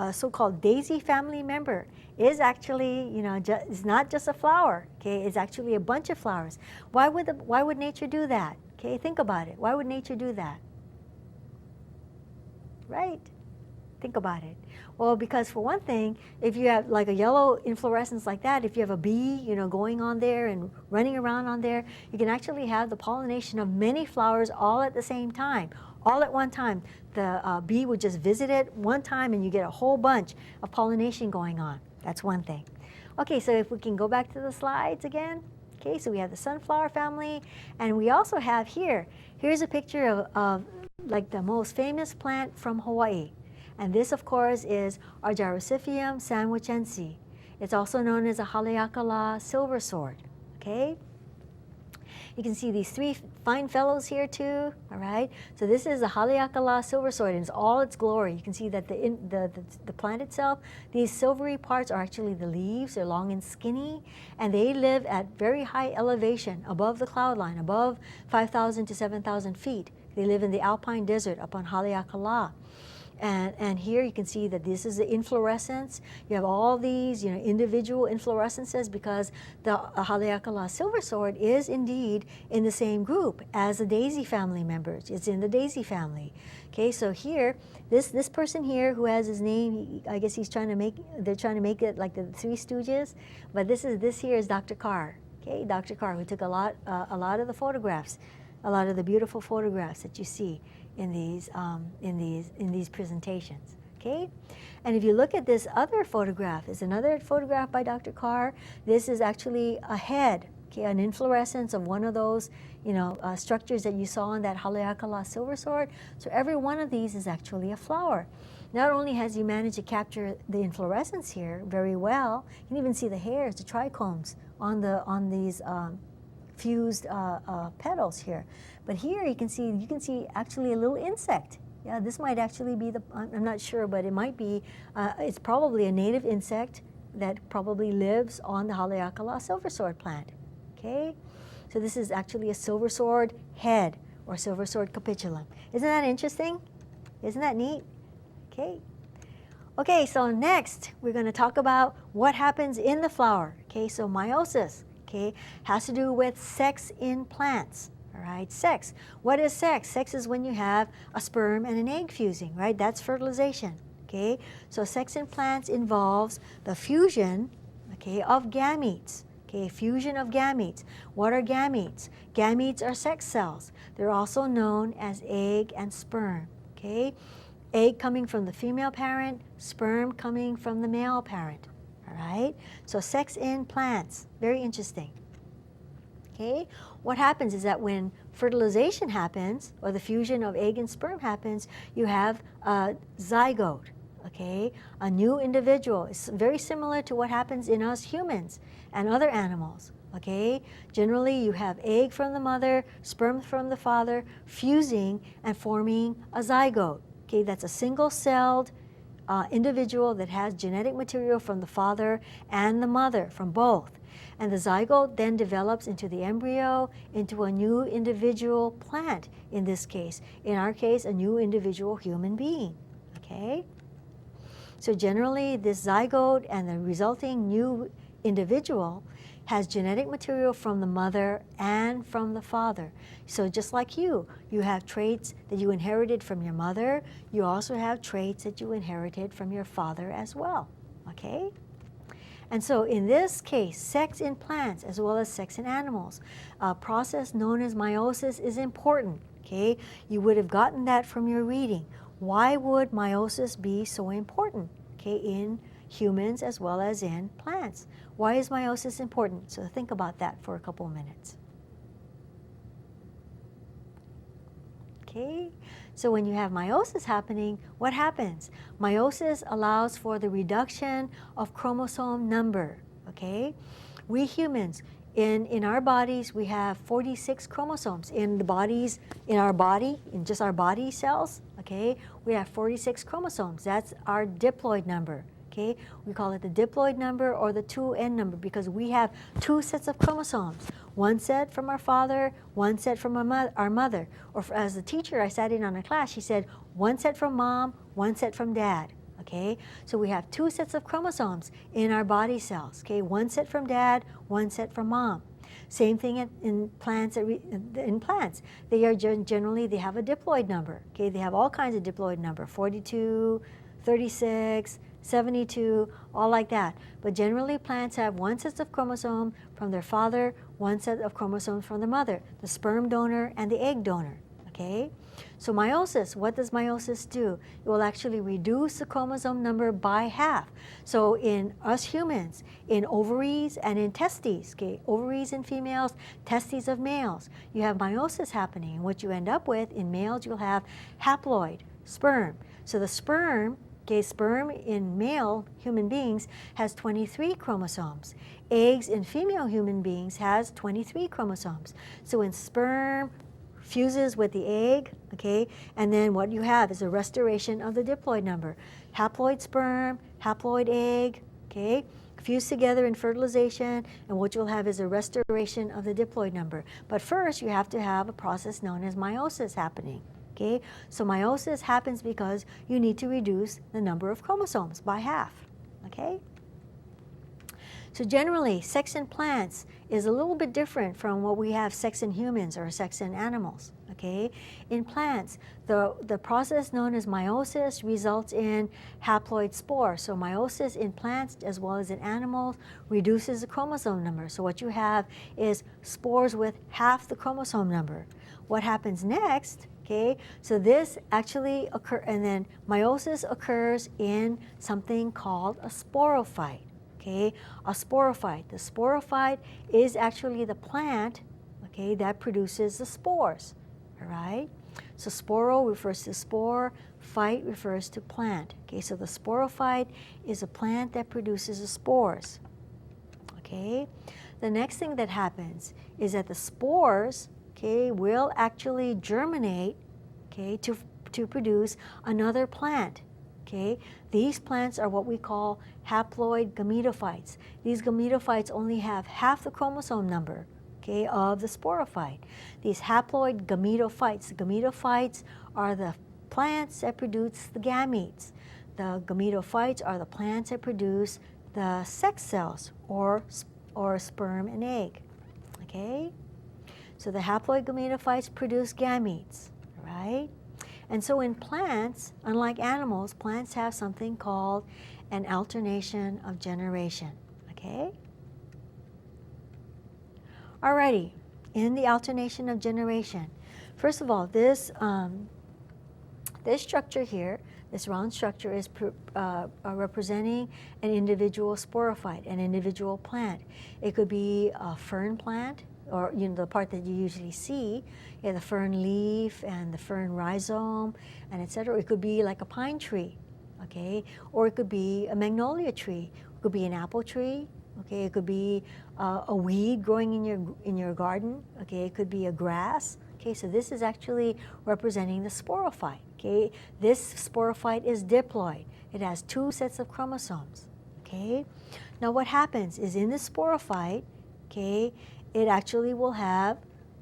[SPEAKER 1] a so-called daisy family member is actually, you know, it's not just a flower, okay? It's actually a bunch of flowers. Why would nature do that? Okay, think about it. Why would nature do that? Right? Think about it. Well, because for one thing, if you have like a yellow inflorescence like that, if you have a bee, you know, going on there and running around on there, you can actually have the pollination of many flowers all at the same time, all at one time. The bee would just visit it one time and you get a whole bunch of pollination going on. That's one thing. Okay, so if we can go back to the slides again. Okay, so we have the sunflower family, and we also have here's a picture of like the most famous plant from Hawaii. And this, of course, is Argyropsyphium sandwichense. It's also known as a Haleakala silver sword, okay? You can see these three fine fellows here too, all right? So this is a Haleakala silver sword in all its glory. You can see that the plant itself, these silvery parts are actually the leaves. They're long and skinny, and they live at very high elevation above the cloud line, above 5,000 to 7,000 feet. They live in the alpine desert up on Haleakala. And here you can see that this is the inflorescence. You have all these, individual inflorescences because the Haleakala silversword is indeed in the same group as the daisy family members. It's in the daisy family. Okay, so here, this person here who has his name, I guess they're trying to make it like the Three Stooges, but this here is Dr. Carr. Okay, Dr. Carr, who took a lot of the photographs, a lot of the beautiful photographs that you see in these presentations. Okay, and if you look at this other photograph, is another photograph by Dr. Carr. This is actually a head, okay, an inflorescence of one of those, structures that you saw in that Haleakala silversword. So every one of these is actually a flower. Not only has he managed to capture the inflorescence here very well, you can even see the hairs, the trichomes on these fused petals here. But here you can see actually a little insect. Yeah, this might actually be I'm not sure, but it might be, it's probably a native insect that probably lives on the Haleakala silversword plant. Okay, so this is actually a silversword head or silversword capitulum. Isn't that interesting? Isn't that neat? Okay. Okay, so next we're going to talk about what happens in the flower. Okay, so meiosis, okay, has to do with sex in plants. All right, sex. What is sex? Sex is when you have a sperm and an egg fusing, right? That's fertilization. Okay, so sex in plants involves the fusion, okay, of gametes. Okay, fusion of gametes. What are gametes? Gametes are sex cells. They're also known as egg and sperm. Okay, egg coming from the female parent, sperm coming from the male parent. All right, so sex in plants, very interesting. Okay, what happens is that when fertilization happens, or the fusion of egg and sperm happens, you have a zygote, okay, a new individual. It's very similar to what happens in us humans and other animals, okay? Generally, you have egg from the mother, sperm from the father, fusing and forming a zygote, okay? That's a single-celled individual that has genetic material from the father and the mother, from both. And the zygote then develops into the embryo, into a new individual plant in this case. In our case, a new individual human being, okay? So generally, this zygote and the resulting new individual has genetic material from the mother and from the father. So just like you have traits that you inherited from your mother, you also have traits that you inherited from your father as well, okay? And so in this case, sex in plants as well as sex in animals, a process known as meiosis is important, okay? You would have gotten that from your reading. Why would meiosis be so important, okay, in humans as well as in plants? Why is meiosis important? So think about that for a couple of minutes. Okay, so when you have meiosis happening, what happens? Meiosis allows for the reduction of chromosome number, okay? We humans, in our bodies, we have 46 chromosomes. In our body, in just our body cells, okay, we have 46 chromosomes. That's our diploid number. Okay, we call it the diploid number or the 2N number because we have two sets of chromosomes. One set from our father, one set from our mother. Or as a teacher, I sat in on a class, she said, one set from mom, one set from dad. Okay, so we have two sets of chromosomes in our body cells. Okay, one set from dad, one set from mom. Same thing in plants. In plants, they are generally, they have a diploid number. Okay, they have all kinds of diploid number, 42, 36, 72, all like that. But generally plants have one set of chromosomes from their father, one set of chromosomes from the mother, the sperm donor and the egg donor, okay? So meiosis, what does meiosis do? It will actually reduce the chromosome number by half. So in us humans, in ovaries and in testes, okay, ovaries in females, testes of males, you have meiosis happening. And what you end up with in males, you'll have haploid, sperm. So the sperm, okay, sperm in male human beings has 23 chromosomes. Eggs in female human beings has 23 chromosomes. So when sperm fuses with the egg, okay, and then what you have is a restoration of the diploid number. Haploid sperm, haploid egg, okay, fuse together in fertilization, and what you'll have is a restoration of the diploid number. But first, you have to have a process known as meiosis happening, Okay, so meiosis happens because you need to reduce the number of chromosomes by half. Okay? So generally, sex in plants is a little bit different from what we have sex in humans or sex in animals. Okay? In plants, the process known as meiosis results in haploid spore. So meiosis in plants as well as in animals reduces the chromosome number. So what you have is spores with half the chromosome number. What happens next? Okay, so this actually occurs, and then meiosis occurs in something called a sporophyte. Okay, a sporophyte. The sporophyte is actually the plant, okay, that produces the spores. All right. So sporo refers to spore, phyte refers to plant. Okay, so the sporophyte is a plant that produces the spores. Okay. The next thing that happens is that the spores, okay, will actually germinate, okay, to produce another plant. Okay, these plants are what we call haploid gametophytes. These gametophytes only have half the chromosome number, okay, of the sporophyte. These haploid gametophytes are the plants that produce the gametes. The gametophytes are the plants that produce the sex cells or sperm and egg. Okay, so the haploid gametophytes produce gametes, right? And so in plants, unlike animals, plants have something called an alternation of generation. Okay? Alrighty, in the alternation of generation, first of all, this structure here, this round structure is representing an individual sporophyte, an individual plant. It could be a fern plant, or the part that you usually see, the fern leaf and the fern rhizome, and etc. It could be like a pine tree, okay, or it could be a magnolia tree. It could be an apple tree, okay. It could be a weed growing in your garden, okay. It could be a grass, okay. So this is actually representing the sporophyte, okay. This sporophyte is diploid. It has 2 sets of chromosomes, okay. Now what happens is in the sporophyte, okay, it actually will have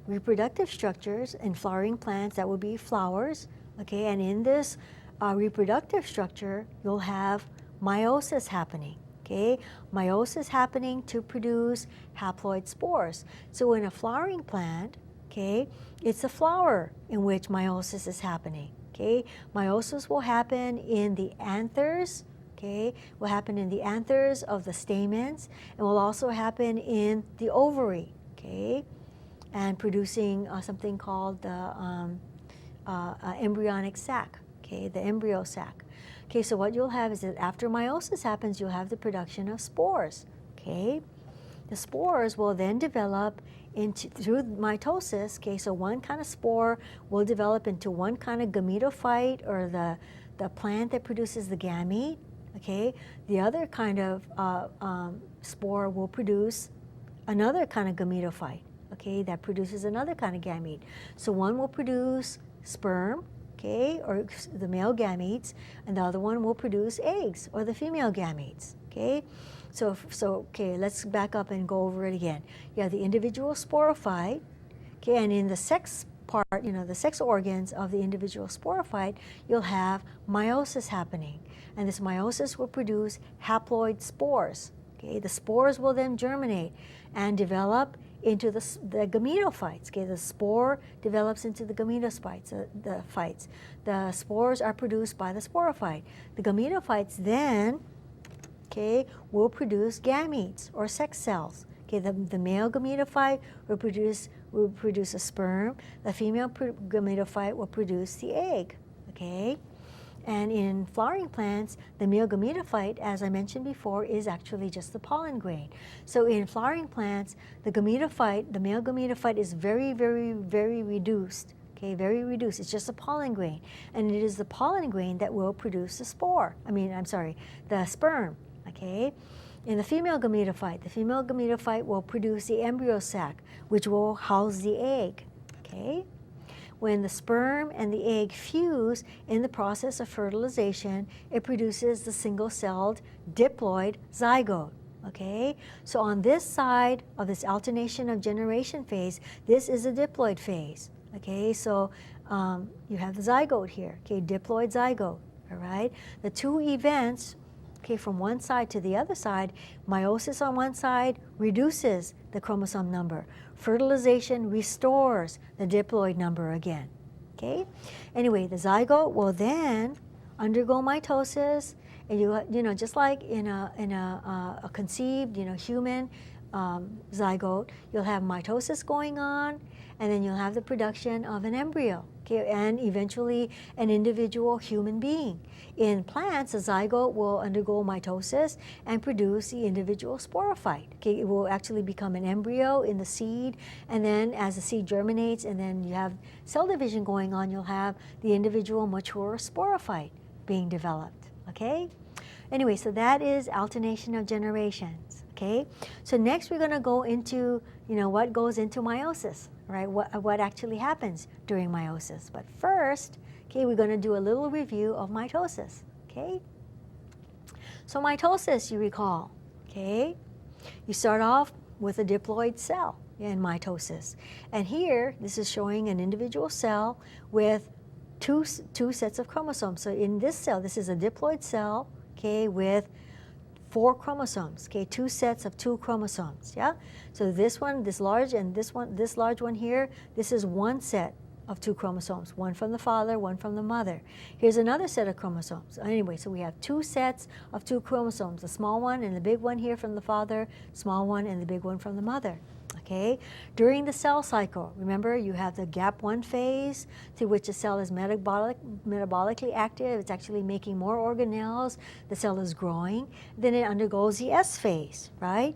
[SPEAKER 1] reproductive structures in flowering plants that will be flowers, okay, and in this reproductive structure, you'll have meiosis happening, okay, meiosis happening to produce haploid spores. So in a flowering plant, okay, it's a flower in which meiosis is happening, okay. Meiosis will happen in the anthers, okay, will happen in the anthers of the stamens, and will also happen in the ovary, okay, and producing something called the embryonic sac, okay, the embryo sac. Okay, so what you'll have is that after meiosis happens, you'll have the production of spores, okay. The spores will then develop through mitosis, okay, so one kind of spore will develop into one kind of gametophyte, or the plant that produces the gamete, okay. The other kind of spore will produce another kind of gametophyte, okay, that produces another kind of gamete. So one will produce sperm, okay, or the male gametes, and the other one will produce eggs, or the female gametes, okay. So okay, let's back up and go over it again. You have the individual sporophyte, okay, and in the sex part, the sex organs of the individual sporophyte, you'll have meiosis happening, and this meiosis will produce haploid spores, okay. The spores will then germinate and develop into the gametophytes, okay. The spore develops into the gametophytes, the spores are produced by the sporophyte. The gametophytes then, okay, will produce gametes or sex cells. Okay, the male gametophyte will produce a sperm. The female gametophyte will produce the egg. Okay, and in flowering plants, the male gametophyte, as I mentioned before, is actually just the pollen grain. So in flowering plants, the male gametophyte is very, very, very reduced. Okay, very reduced. It's just a pollen grain, and it is the pollen grain that will produce the the sperm. Okay, in the female gametophyte will produce the embryo sac, which will house the egg. Okay, when the sperm and the egg fuse in the process of fertilization, it produces the single-celled diploid zygote. Okay, so on this side of this alternation of generation phase, this is a diploid phase. Okay, so you have the zygote here, okay, diploid zygote, all right? The two events, okay, from one side to the other side, meiosis on one side reduces the chromosome number. Fertilization restores the diploid number again, okay? Anyway, the zygote will then undergo mitosis, and you know, just like in a conceived, you know, human zygote, you'll have mitosis going on, and then you'll have the production of an embryo, okay, and eventually an individual human being. In plants, a zygote will undergo mitosis and produce the individual sporophyte. Okay, it will actually become an embryo in the seed, and then as the seed germinates and then you have cell division going on, you'll have the individual mature sporophyte being developed, okay? Anyway, so that is alternation of generations, okay? So next we're going to go into, you know, what goes into meiosis, right? What actually happens during meiosis. But first, okay, we're going to do a little review of mitosis, okay? So mitosis, you recall, okay? You start off with a diploid cell in mitosis. And here, this is showing an individual cell with two sets of chromosomes. So in this cell, this is a diploid cell, okay, with 4 chromosomes, okay, 2 sets of 2 chromosomes, yeah? So this one, this large, and this large one here, this is one set of 2 chromosomes, one from the father, one from the mother. Here's another set of chromosomes. Anyway, so we have 2 sets of 2 chromosomes, the small one and the big one here from the father, small one and the big one from the mother. Okay, during the cell cycle, remember you have the gap 1 phase through which the cell is metabolically active. It's actually making more organelles. The cell is growing. Then it undergoes the S phase, right?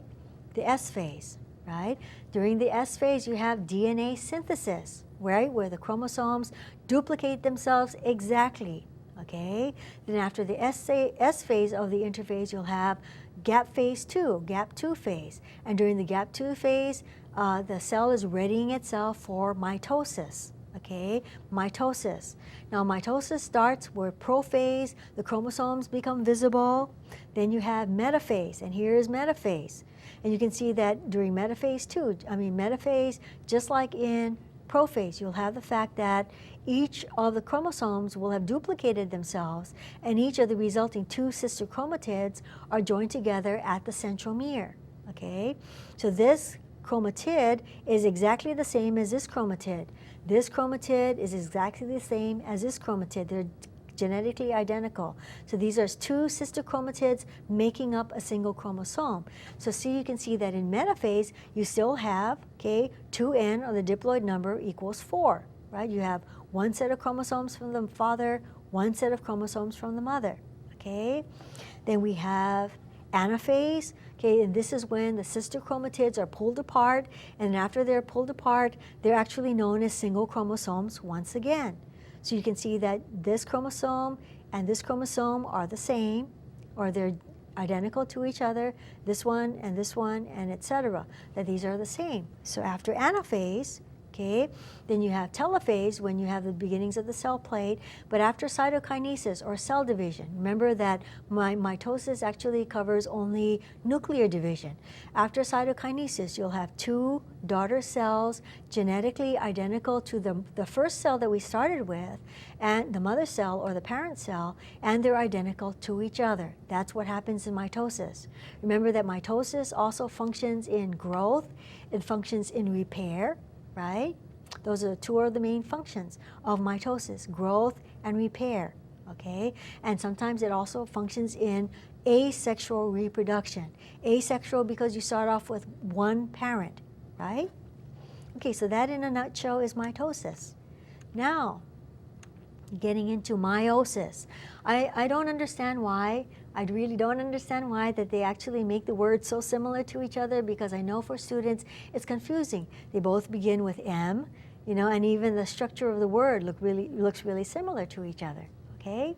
[SPEAKER 1] The S phase, right? During the S phase, you have DNA synthesis, right? Where the chromosomes duplicate themselves exactly, okay? Then after the S phase of the interphase, you'll have gap phase 2, gap 2 phase. And during the gap 2 phase, the cell is readying itself for mitosis, okay? Mitosis. Now mitosis starts where prophase, the chromosomes become visible. Then you have metaphase, and here is metaphase. And you can see that during metaphase metaphase, just like in prophase, you'll have the fact that each of the chromosomes will have duplicated themselves, and each of the resulting 2 sister chromatids are joined together at the centromere, okay? So this chromatid is exactly the same as this chromatid. This chromatid is exactly the same as this chromatid. They're genetically identical. So these are 2 sister chromatids making up a single chromosome. So see, you can see that in metaphase, you still have, okay, 2n, or the diploid number, equals 4, right? You have 1 set of chromosomes from the father, 1 set of chromosomes from the mother, okay? Then we have anaphase, okay, and this is when the sister chromatids are pulled apart, and after they're pulled apart, they're actually known as single chromosomes once again. So you can see that this chromosome and this chromosome are the same, or they're identical to each other, this one, and etc., that these are the same. So after anaphase, okay, then you have telophase, when you have the beginnings of the cell plate. But after cytokinesis or cell division, remember that mitosis actually covers only nuclear division. After cytokinesis, you'll have 2 daughter cells genetically identical to the first cell that we started with, and the mother cell or the parent cell, and they're identical to each other. That's what happens in mitosis. Remember that mitosis also functions in growth, it functions in repair, right? Those are 2 of the main functions of mitosis, growth and repair, okay? And sometimes it also functions in asexual reproduction. Asexual because you start off with 1 parent, right? Okay, so that in a nutshell is mitosis. Now, getting into meiosis. I don't understand why. I really don't understand why that they actually make the words so similar to each other, because I know for students it's confusing. They both begin with M, you know, and even the structure of the word looks really similar to each other, okay?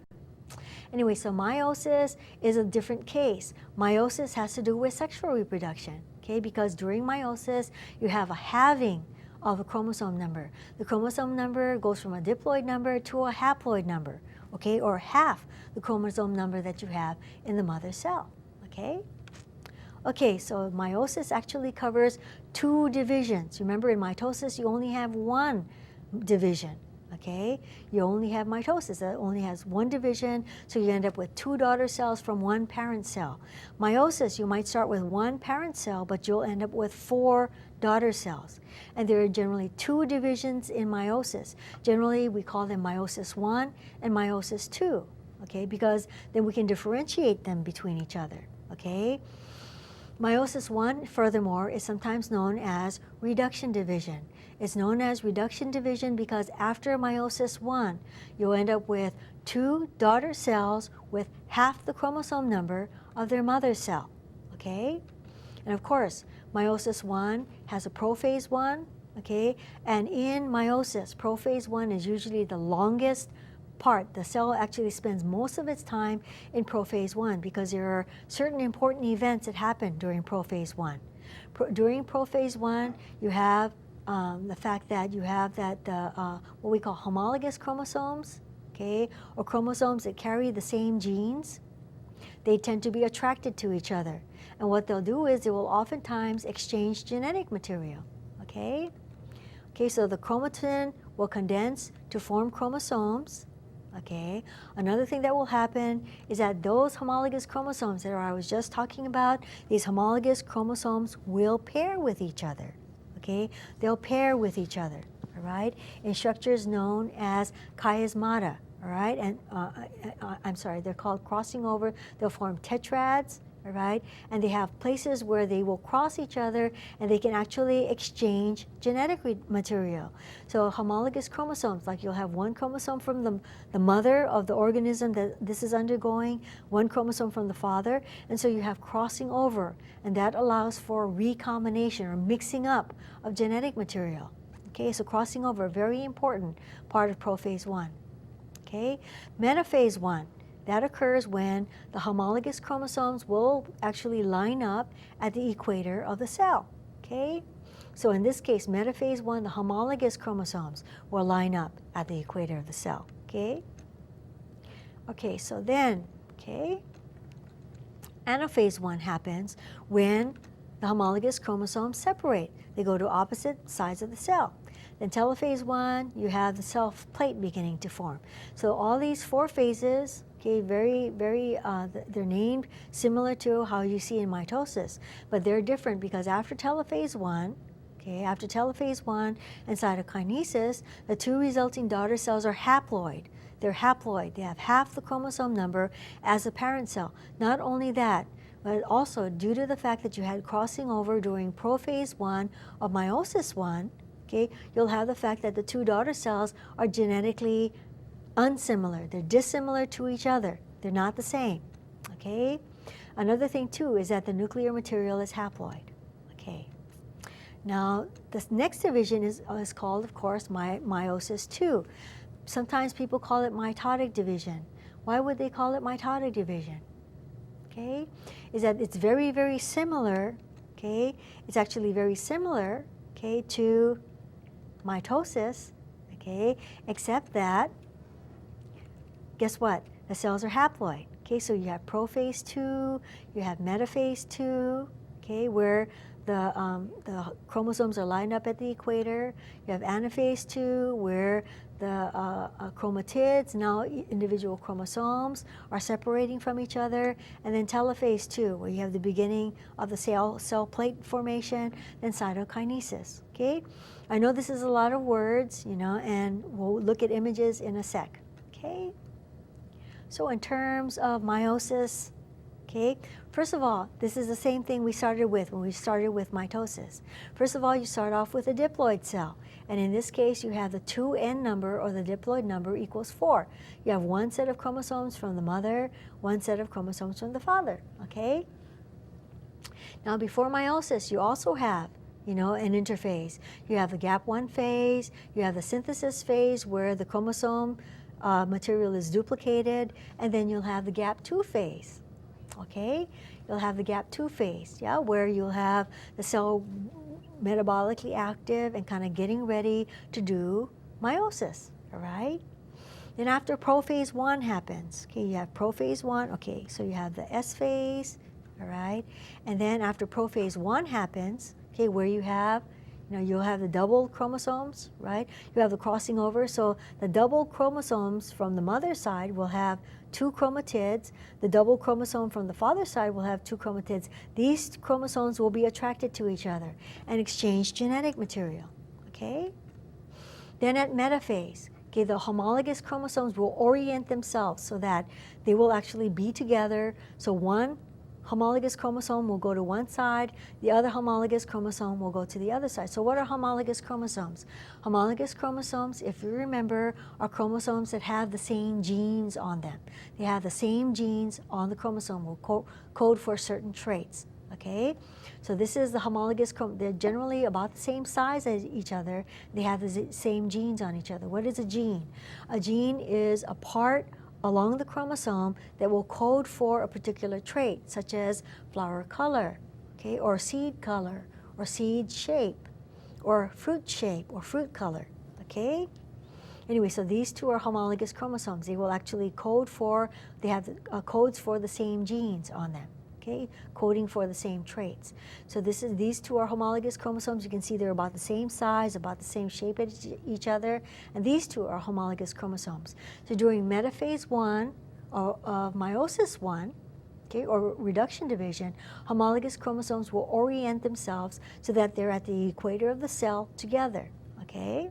[SPEAKER 1] Anyway, so meiosis is a different case. Meiosis has to do with sexual reproduction, okay? Because during meiosis, you have a halving of a chromosome number. The chromosome number goes from a diploid number to a haploid number, okay, or half the chromosome number that you have in the mother cell, okay? Okay, so meiosis actually covers 2 divisions. Remember, in mitosis, you only have 1 division, Okay, you only have mitosis that only has one division, so you end up with 2 daughter cells from 1 parent cell. Meiosis, you might start with 1 parent cell, but you'll end up with 4 daughter cells. And there are generally 2 divisions in meiosis. Generally, we call them meiosis 1 and meiosis 2, okay, because then we can differentiate them between each other, okay? Meiosis 1, furthermore, is sometimes known as reduction division. It's known as reduction division because after meiosis 1, you'll end up with 2 daughter cells with half the chromosome number of their mother cell, okay? And of course, meiosis 1 has a prophase 1, okay? And in meiosis, prophase 1 is usually the longest part. The cell actually spends most of its time in prophase 1 because there are certain important events that happen during prophase 1. During prophase 1, you have the fact that you have what we call homologous chromosomes, okay, or chromosomes that carry the same genes. They tend to be attracted to each other. And what they'll do is they will oftentimes exchange genetic material, okay? Okay, so the chromatin will condense to form chromosomes, okay? Another thing that will happen is that those homologous chromosomes that I was just talking about, these homologous chromosomes will pair with each other, okay? They'll pair with each other, all right? In structures known as chiasmata, all right? And I'm sorry, they're called crossing over. They'll form tetrads, all right? And they have places where they will cross each other and they can actually exchange genetic material. So homologous chromosomes, like you'll have one chromosome from the mother of the organism that this is undergoing, one chromosome from the father, and so you have crossing over, and that allows for recombination or mixing up of genetic material. Okay, so crossing over, a very important part of prophase 1. Okay, metaphase 1, that occurs when the homologous chromosomes will actually line up at the equator of the cell. Okay, so in this case, metaphase 1, the homologous chromosomes will line up at the equator of the cell. Okay, okay, so then, okay, anaphase 1 happens when the homologous chromosomes separate. They go to opposite sides of the cell. Then telophase 1, you have the cell plate beginning to form. So all these 4 phases, okay, they're named similar to how you see in mitosis, but they're different because after telophase 1, okay, after telophase 1 and cytokinesis, the 2 resulting daughter cells are haploid. They're haploid. They have half the chromosome number as the parent cell. Not only that, but also due to the fact that you had crossing over during prophase 1 of meiosis 1, okay, you'll have the fact that the 2 daughter cells are genetically unsimilar. They're dissimilar to each other. They're not the same, okay? Another thing too is that the nuclear material is haploid, okay? Now, this next division is called, of course, meiosis 2. Sometimes people call it mitotic division. Why would they call it mitotic division? Okay, is that it's very, very similar, okay? It's actually very similar, okay, to mitosis, okay, except that, guess what? The cells are haploid, okay? So you have prophase 2, you have metaphase 2, okay, where the chromosomes are lined up at the equator. You have anaphase 2, where the chromatids, now individual chromosomes, are separating from each other. And then telophase 2, where you have the beginning of the cell plate formation, then cytokinesis, okay? I know this is a lot of words, you know, and we'll look at images in a sec, okay? So in terms of meiosis, okay, first of all, this is the same thing we started with when we started with mitosis. First of all, you start off with a diploid cell. And in this case, you have the 2n number, or the diploid number, equals 4. You have one set of chromosomes from the mother, one set of chromosomes from the father, okay? Now, before meiosis, you also have, you know, an interphase. You have the gap 1 phase, you have the synthesis phase where the chromosome material is duplicated, and then you'll have the gap 2 phase, okay? You'll have the gap 2 phase, yeah, where you'll have the cell metabolically active and kind of getting ready to do meiosis, all right? Then after prophase 1 happens, okay, you have prophase 1, okay, so you have the S phase, all right? And then after prophase 1 happens, okay, where you have you'll have the double chromosomes, right? You have the crossing over. So the double chromosomes from the mother's side will have 2 chromatids. The double chromosome from the father's side will have 2 chromatids. These chromosomes will be attracted to each other and exchange genetic material, okay? Then at metaphase, okay, the homologous chromosomes will orient themselves so that they will actually be together. So one homologous chromosome will go to one side, the other homologous chromosome will go to the other side. So what are homologous chromosomes? Homologous chromosomes, if you remember, are chromosomes that have the same genes on them. They have the same genes on the chromosome, will code for certain traits, okay? So this is the homologous, they're generally about the same size as each other. They have the same genes on each other. What is a gene? A gene is a part along the chromosome that will code for a particular trait, such as flower color, okay, or seed color, or seed shape, or fruit color, okay? Anyway, so these two are homologous chromosomes. They will actually code for, they have codes for the same genes on them, okay, coding for the same traits. So these two are homologous chromosomes. You can see they're about the same size, about the same shape as each other, and these two are homologous chromosomes. So during metaphase 1 of meiosis 1, okay, or reduction division, homologous chromosomes will orient themselves so that they're at the equator of the cell together, okay?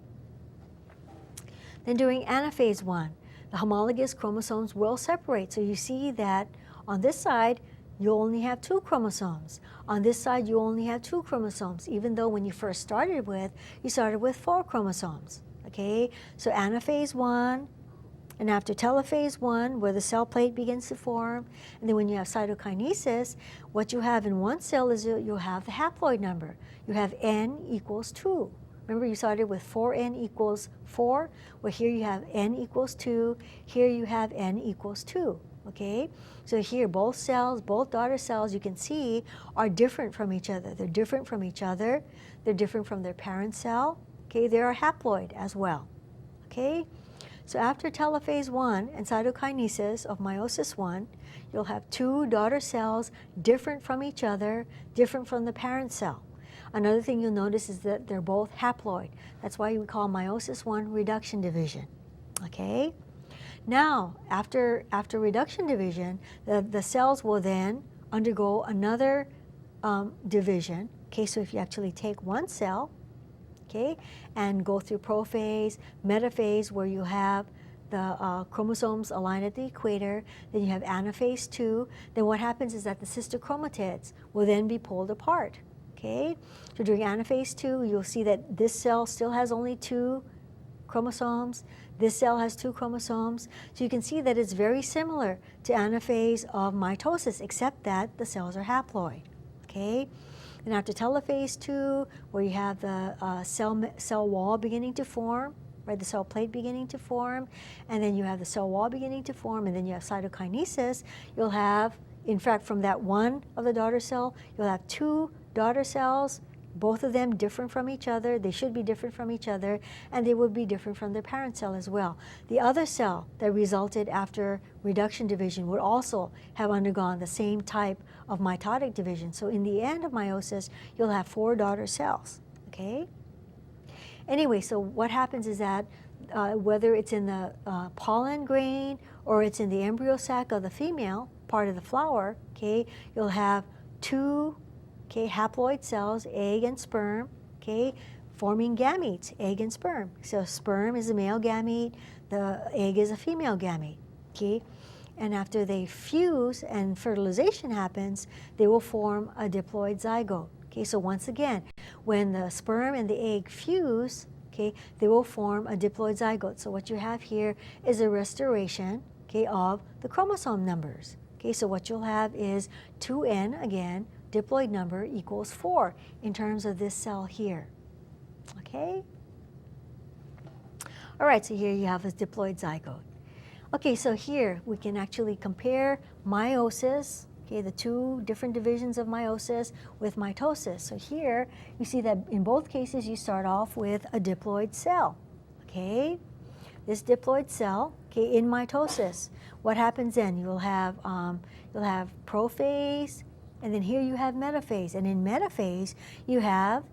[SPEAKER 1] Then during anaphase 1, the homologous chromosomes will separate. So you see that on this side, you only have 2 chromosomes. On this side, you only have 2 chromosomes, even though when you first started with, you started with 4 chromosomes, okay? So anaphase 1, and after telophase 1, where the cell plate begins to form, and then when you have cytokinesis, what you have in one cell is you'll have the haploid number. You have n equals 2. Remember, you started with 4n equals 4. Well, here you have n equals 2. Here you have n equals 2. Okay? So here, both cells, both daughter cells, you can see, are different from each other. They're different from each other. They're different from their parent cell. Okay? They are haploid as well. Okay? So after telophase 1 and cytokinesis of meiosis 1, you'll have 2 daughter cells different from each other, different from the parent cell. Another thing you'll notice is that they're both haploid. That's why we call meiosis 1 reduction division. Okay? Now, after reduction division, the cells will then undergo another division. Okay, so if you actually take one cell, okay, and go through prophase, metaphase, where you have the chromosomes aligned at the equator, then you have anaphase 2, then what happens is that the sister chromatids will then be pulled apart. Okay, so during anaphase 2, you'll see that this cell still has only 2 chromosomes. This cell has 2 chromosomes. So you can see that it's very similar to anaphase of mitosis, except that the cells are haploid. Okay, and after telophase 2, where you have the cell wall beginning to form, right, the cell plate beginning to form, and then you have the cell wall beginning to form, and then you have cytokinesis, you'll have, in fact, from that one of the daughter cell, you'll have 2 daughter cells, both of them different from each other. They should be different from each other, and they would be different from their parent cell as well. The other cell that resulted after reduction division would also have undergone the same type of mitotic division. So in the end of meiosis, you'll have 4 daughter cells, okay? Anyway, so what happens is that whether it's in the pollen grain or it's in the embryo sac of the female part of the flower, okay, you'll have 2 haploid cells, egg and sperm, okay, forming gametes, egg and sperm. So sperm is a male gamete, the egg is a female gamete, okay? And after they fuse and fertilization happens, they will form a diploid zygote. Okay, so once again, when the sperm and the egg fuse, okay, they will form a diploid zygote. So what you have here is a restoration, okay, of the chromosome numbers. Okay, so what you'll have is 2n, again, diploid number equals 4 in terms of this cell here. Okay? All right, so here you have a diploid zygote. Okay, so here we can actually compare meiosis, okay, the 2 different divisions of meiosis with mitosis. So here you see that in both cases you start off with a diploid cell. Okay? This diploid cell, okay, in mitosis, what happens then? You'll have prophase, And then here you have metaphase. And in metaphase, you have,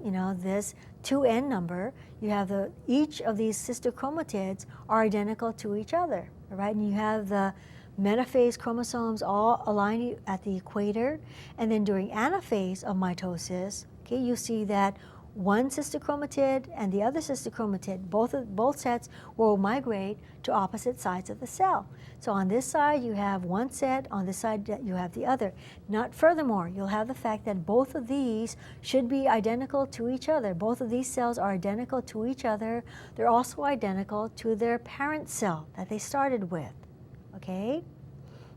[SPEAKER 1] this 2n number. You have each of these sister chromatids are identical to each other, all right? And you have the metaphase chromosomes all aligned at the equator. And then during anaphase of mitosis, okay, you see that one sister chromatid and the other sister chromatid, both sets will migrate to opposite sides of the cell. So on this side you have one set, on this side you have the other. Not furthermore, you'll have the fact that both of these should be identical to each other. Both of these cells are identical to each other. They're also identical to their parent cell that they started with, okay?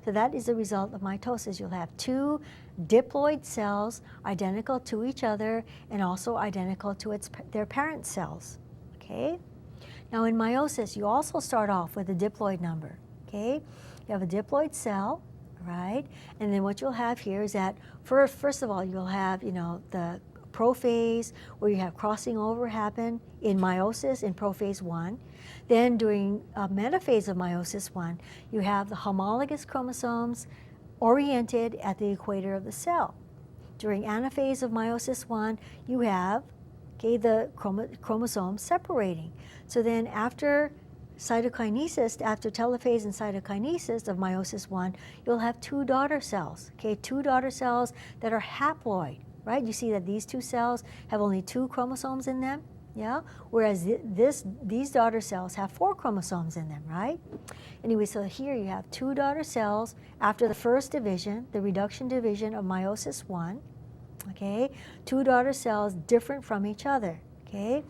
[SPEAKER 1] So that is the result of mitosis. You'll have two diploid cells identical to each other and also identical to their parent cells, okay? Now in meiosis, you also start off with a diploid number, okay? You have a diploid cell, right? And then what you'll have here is that first of all, you'll have, the prophase where you have crossing over happen in meiosis in prophase 1. Then during metaphase of meiosis 1, you have the homologous chromosomes oriented at the equator of the cell. During anaphase of meiosis 1, you have, okay, the chromosomes separating. So then after cytokinesis, after telophase and cytokinesis of meiosis 1, you'll have two daughter cells, okay, two daughter cells that are haploid, right? You see that these two cells have only 2 chromosomes in them, yeah? Whereas these daughter cells have 4 chromosomes in them, right? Anyway, so here you have 2 daughter cells after the first division, the reduction division of meiosis 1, okay? 2 daughter cells different from each other, okay?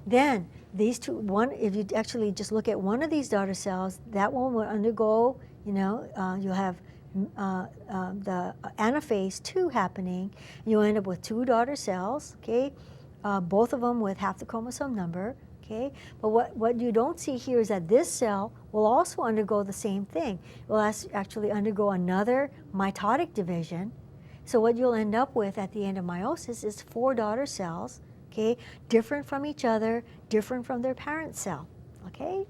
[SPEAKER 1] Then these two, if you actually just look at one of these daughter cells, that one will undergo, you'll have the anaphase 2 happening. You'll end up with 2 daughter cells, okay? Both of them with half the chromosome number, okay? But what you don't see here is that this cell will also undergo the same thing. It will actually undergo another mitotic division. So what you'll end up with at the end of meiosis is 4 daughter cells, okay? Different from each other, different from their parent cell, okay?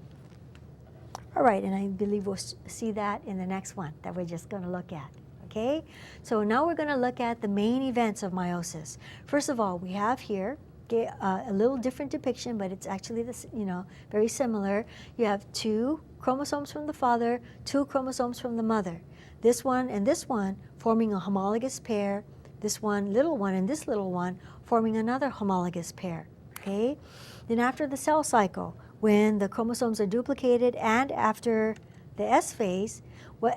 [SPEAKER 1] All right, and I believe we'll see that in the next one that we're just going to look at, okay? So now we're going to look at the main events of meiosis. First of all, we have here, okay, a little different depiction, but it's actually this, very similar. You have 2 chromosomes from the father, 2 chromosomes from the mother. This one and this one forming a homologous pair. This one, little one, and this little one forming another homologous pair, okay? Then after the cell cycle, when the chromosomes are duplicated and after the S phase, so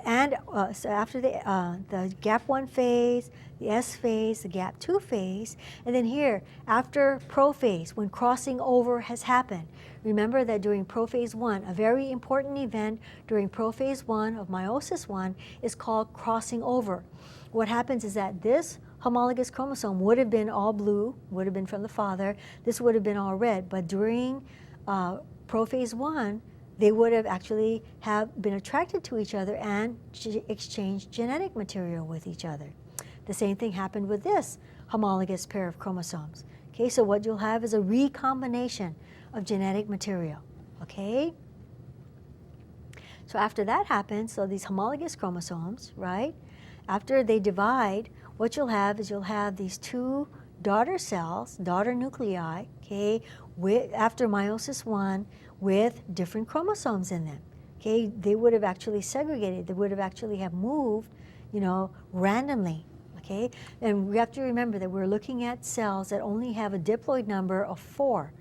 [SPEAKER 1] after the gap 1 phase, the S phase, the gap 2 phase, and then here, after prophase, when crossing over has happened. Remember that during prophase 1, a very important event during prophase 1 of meiosis 1 is called crossing over. What happens is that this homologous chromosome would have been all blue, would have been from the father. This would have been all red, but during prophase 1, they would have actually been attracted to each other and exchanged genetic material with each other. The same thing happened with this homologous pair of chromosomes. Okay, so what you'll have is a recombination of genetic material, okay? So after that happens, so these homologous chromosomes, right? After they divide, what you'll have is you'll have these 2 daughter cells, daughter nuclei, okay, after meiosis 1 with different chromosomes in them. Okay, they would have actually segregated. They would have actually have moved, randomly. Okay, and we have to remember that we're looking at cells that only have a diploid number of 4.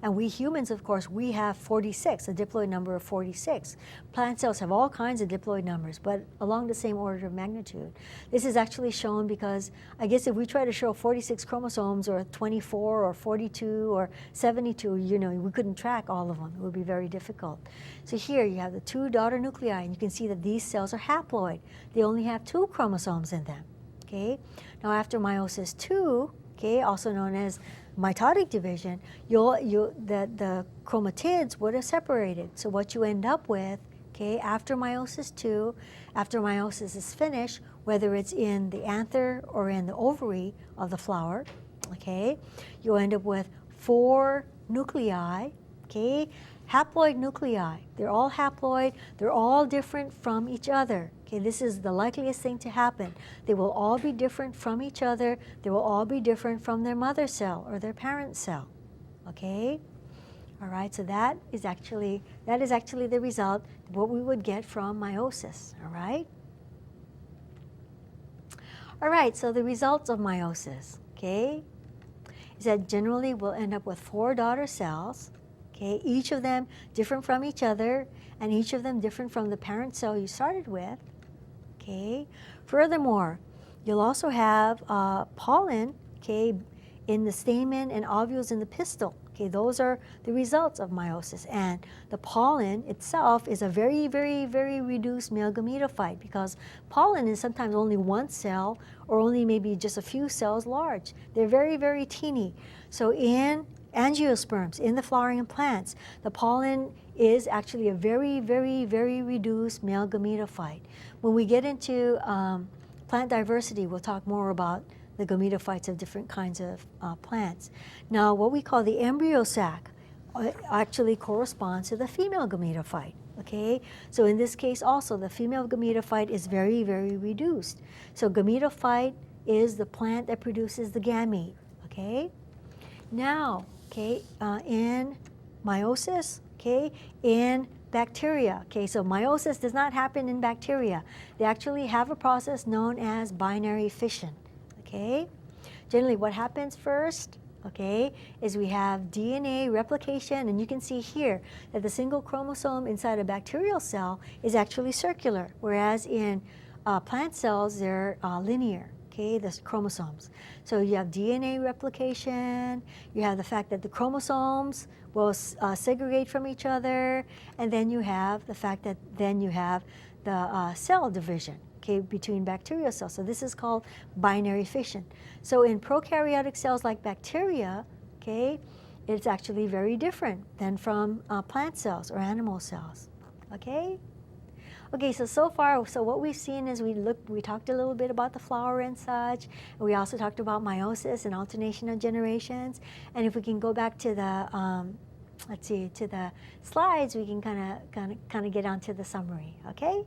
[SPEAKER 1] And we humans, of course, we have 46, a diploid number of 46. Plant cells have all kinds of diploid numbers, but along the same order of magnitude. This is actually shown because I guess if we try to show 46 chromosomes or 24 or 42 or 72, we couldn't track all of them. It would be very difficult. So here you have the 2 daughter nuclei, and you can see that these cells are haploid. They only have 2 chromosomes in them. Okay. Now after meiosis 2, okay, also known as mitotic division, the chromatids would have separated. So what you end up with, okay, after meiosis 2, after meiosis is finished, whether it's in the anther or in the ovary of the flower, okay, you end up with 4 nuclei, okay, haploid nuclei. They're all haploid. They're all different from each other. Okay, this is the likeliest thing to happen. They will all be different from each other. They will all be different from their mother cell or their parent cell. Okay? All right, so that is actually the result of what we would get from meiosis. All right? All right, so the results of meiosis, okay, is that generally we'll end up with 4 daughter cells, okay, each of them different from each other, and each of them different from the parent cell you started with, okay. Furthermore, you'll also have pollen, okay, in the stamen and ovules in the pistil. Okay, those are the results of meiosis. And the pollen itself is a very, very, very reduced male gametophyte, because pollen is sometimes only 1 cell or only maybe just a few cells large. They're very, very teeny. So in angiosperms, in the flowering plants, the pollen is actually a very, very, very reduced male gametophyte. When we get into plant diversity, we'll talk more about the gametophytes of different kinds of plants. Now, what we call the embryo sac actually corresponds to the female gametophyte, okay? So in this case also, the female gametophyte is very, very reduced. So gametophyte is the plant that produces the gamete, okay? Now, okay, in meiosis, okay, in bacteria, okay, so meiosis does not happen in bacteria. They actually have a process known as binary fission. Okay, generally what happens first, okay, is we have DNA replication, and you can see here that the single chromosome inside a bacterial cell is actually circular, whereas in plant cells they're linear, okay, the chromosomes. So you have DNA replication, you have the fact that the chromosomes will segregate from each other, and then you have the fact that then you have the cell division, okay, between bacterial cells. So this is called binary fission. So in prokaryotic cells like bacteria, okay, it's actually very different than from plant cells or animal cells, okay? Okay, so far, so what we've seen is we talked a little bit about the flower and such, and we also talked about meiosis and alternation of generations. And if we can go back to the, let's see, to the slides, we can kind of get onto the summary, okay?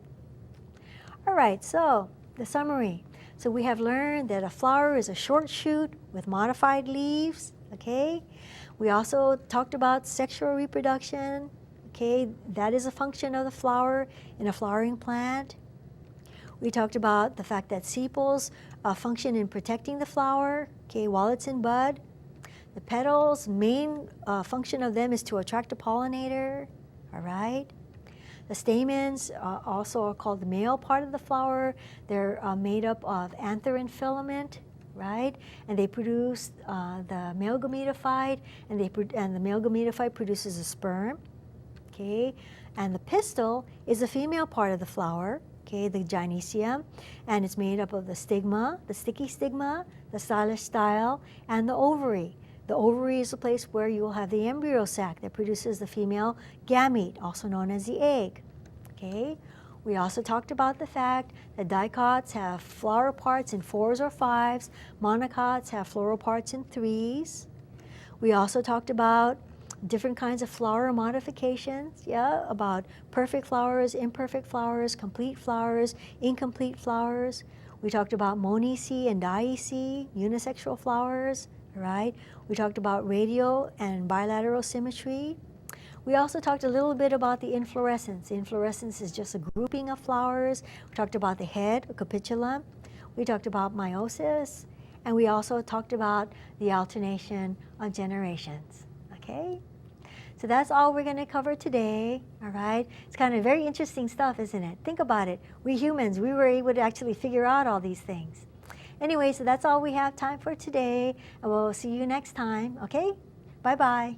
[SPEAKER 1] All right, so the summary. So we have learned that a flower is a short shoot with modified leaves, okay? We also talked about sexual reproduction, okay? That is a function of the flower in a flowering plant. We talked about the fact that sepals function in protecting the flower, okay, while it's in bud. The petals, main function of them is to attract a pollinator, all right? The stamens also are called the male part of the flower. They're made up of anther and filament, right? And they produce the male gametophyte, and the male gametophyte produces a sperm, okay? And the pistil is the female part of the flower, okay, the gynoecium, and it's made up of the stigma, the sticky stigma, the stylish style, and the ovary. The ovary is the place where you will have the embryo sac that produces the female gamete, also known as the egg. Okay? We also talked about the fact that dicots have flower parts in 4s or 5s, monocots have floral parts in 3s. We also talked about different kinds of flower modifications, yeah, about perfect flowers, imperfect flowers, complete flowers, incomplete flowers. We talked about monoecious and dioecious, unisexual flowers, right? We talked about radial and bilateral symmetry. We also talked a little bit about the inflorescence. The inflorescence is just a grouping of flowers. We talked about the head, or capitulum. We talked about meiosis. And we also talked about the alternation of generations, okay? So that's all we're going to cover today, all right? It's kind of very interesting stuff, isn't it? Think about it. We humans, we were able to actually figure out all these things. Anyway, so that's all we have time for today, and we'll see you next time, okay? Bye-bye.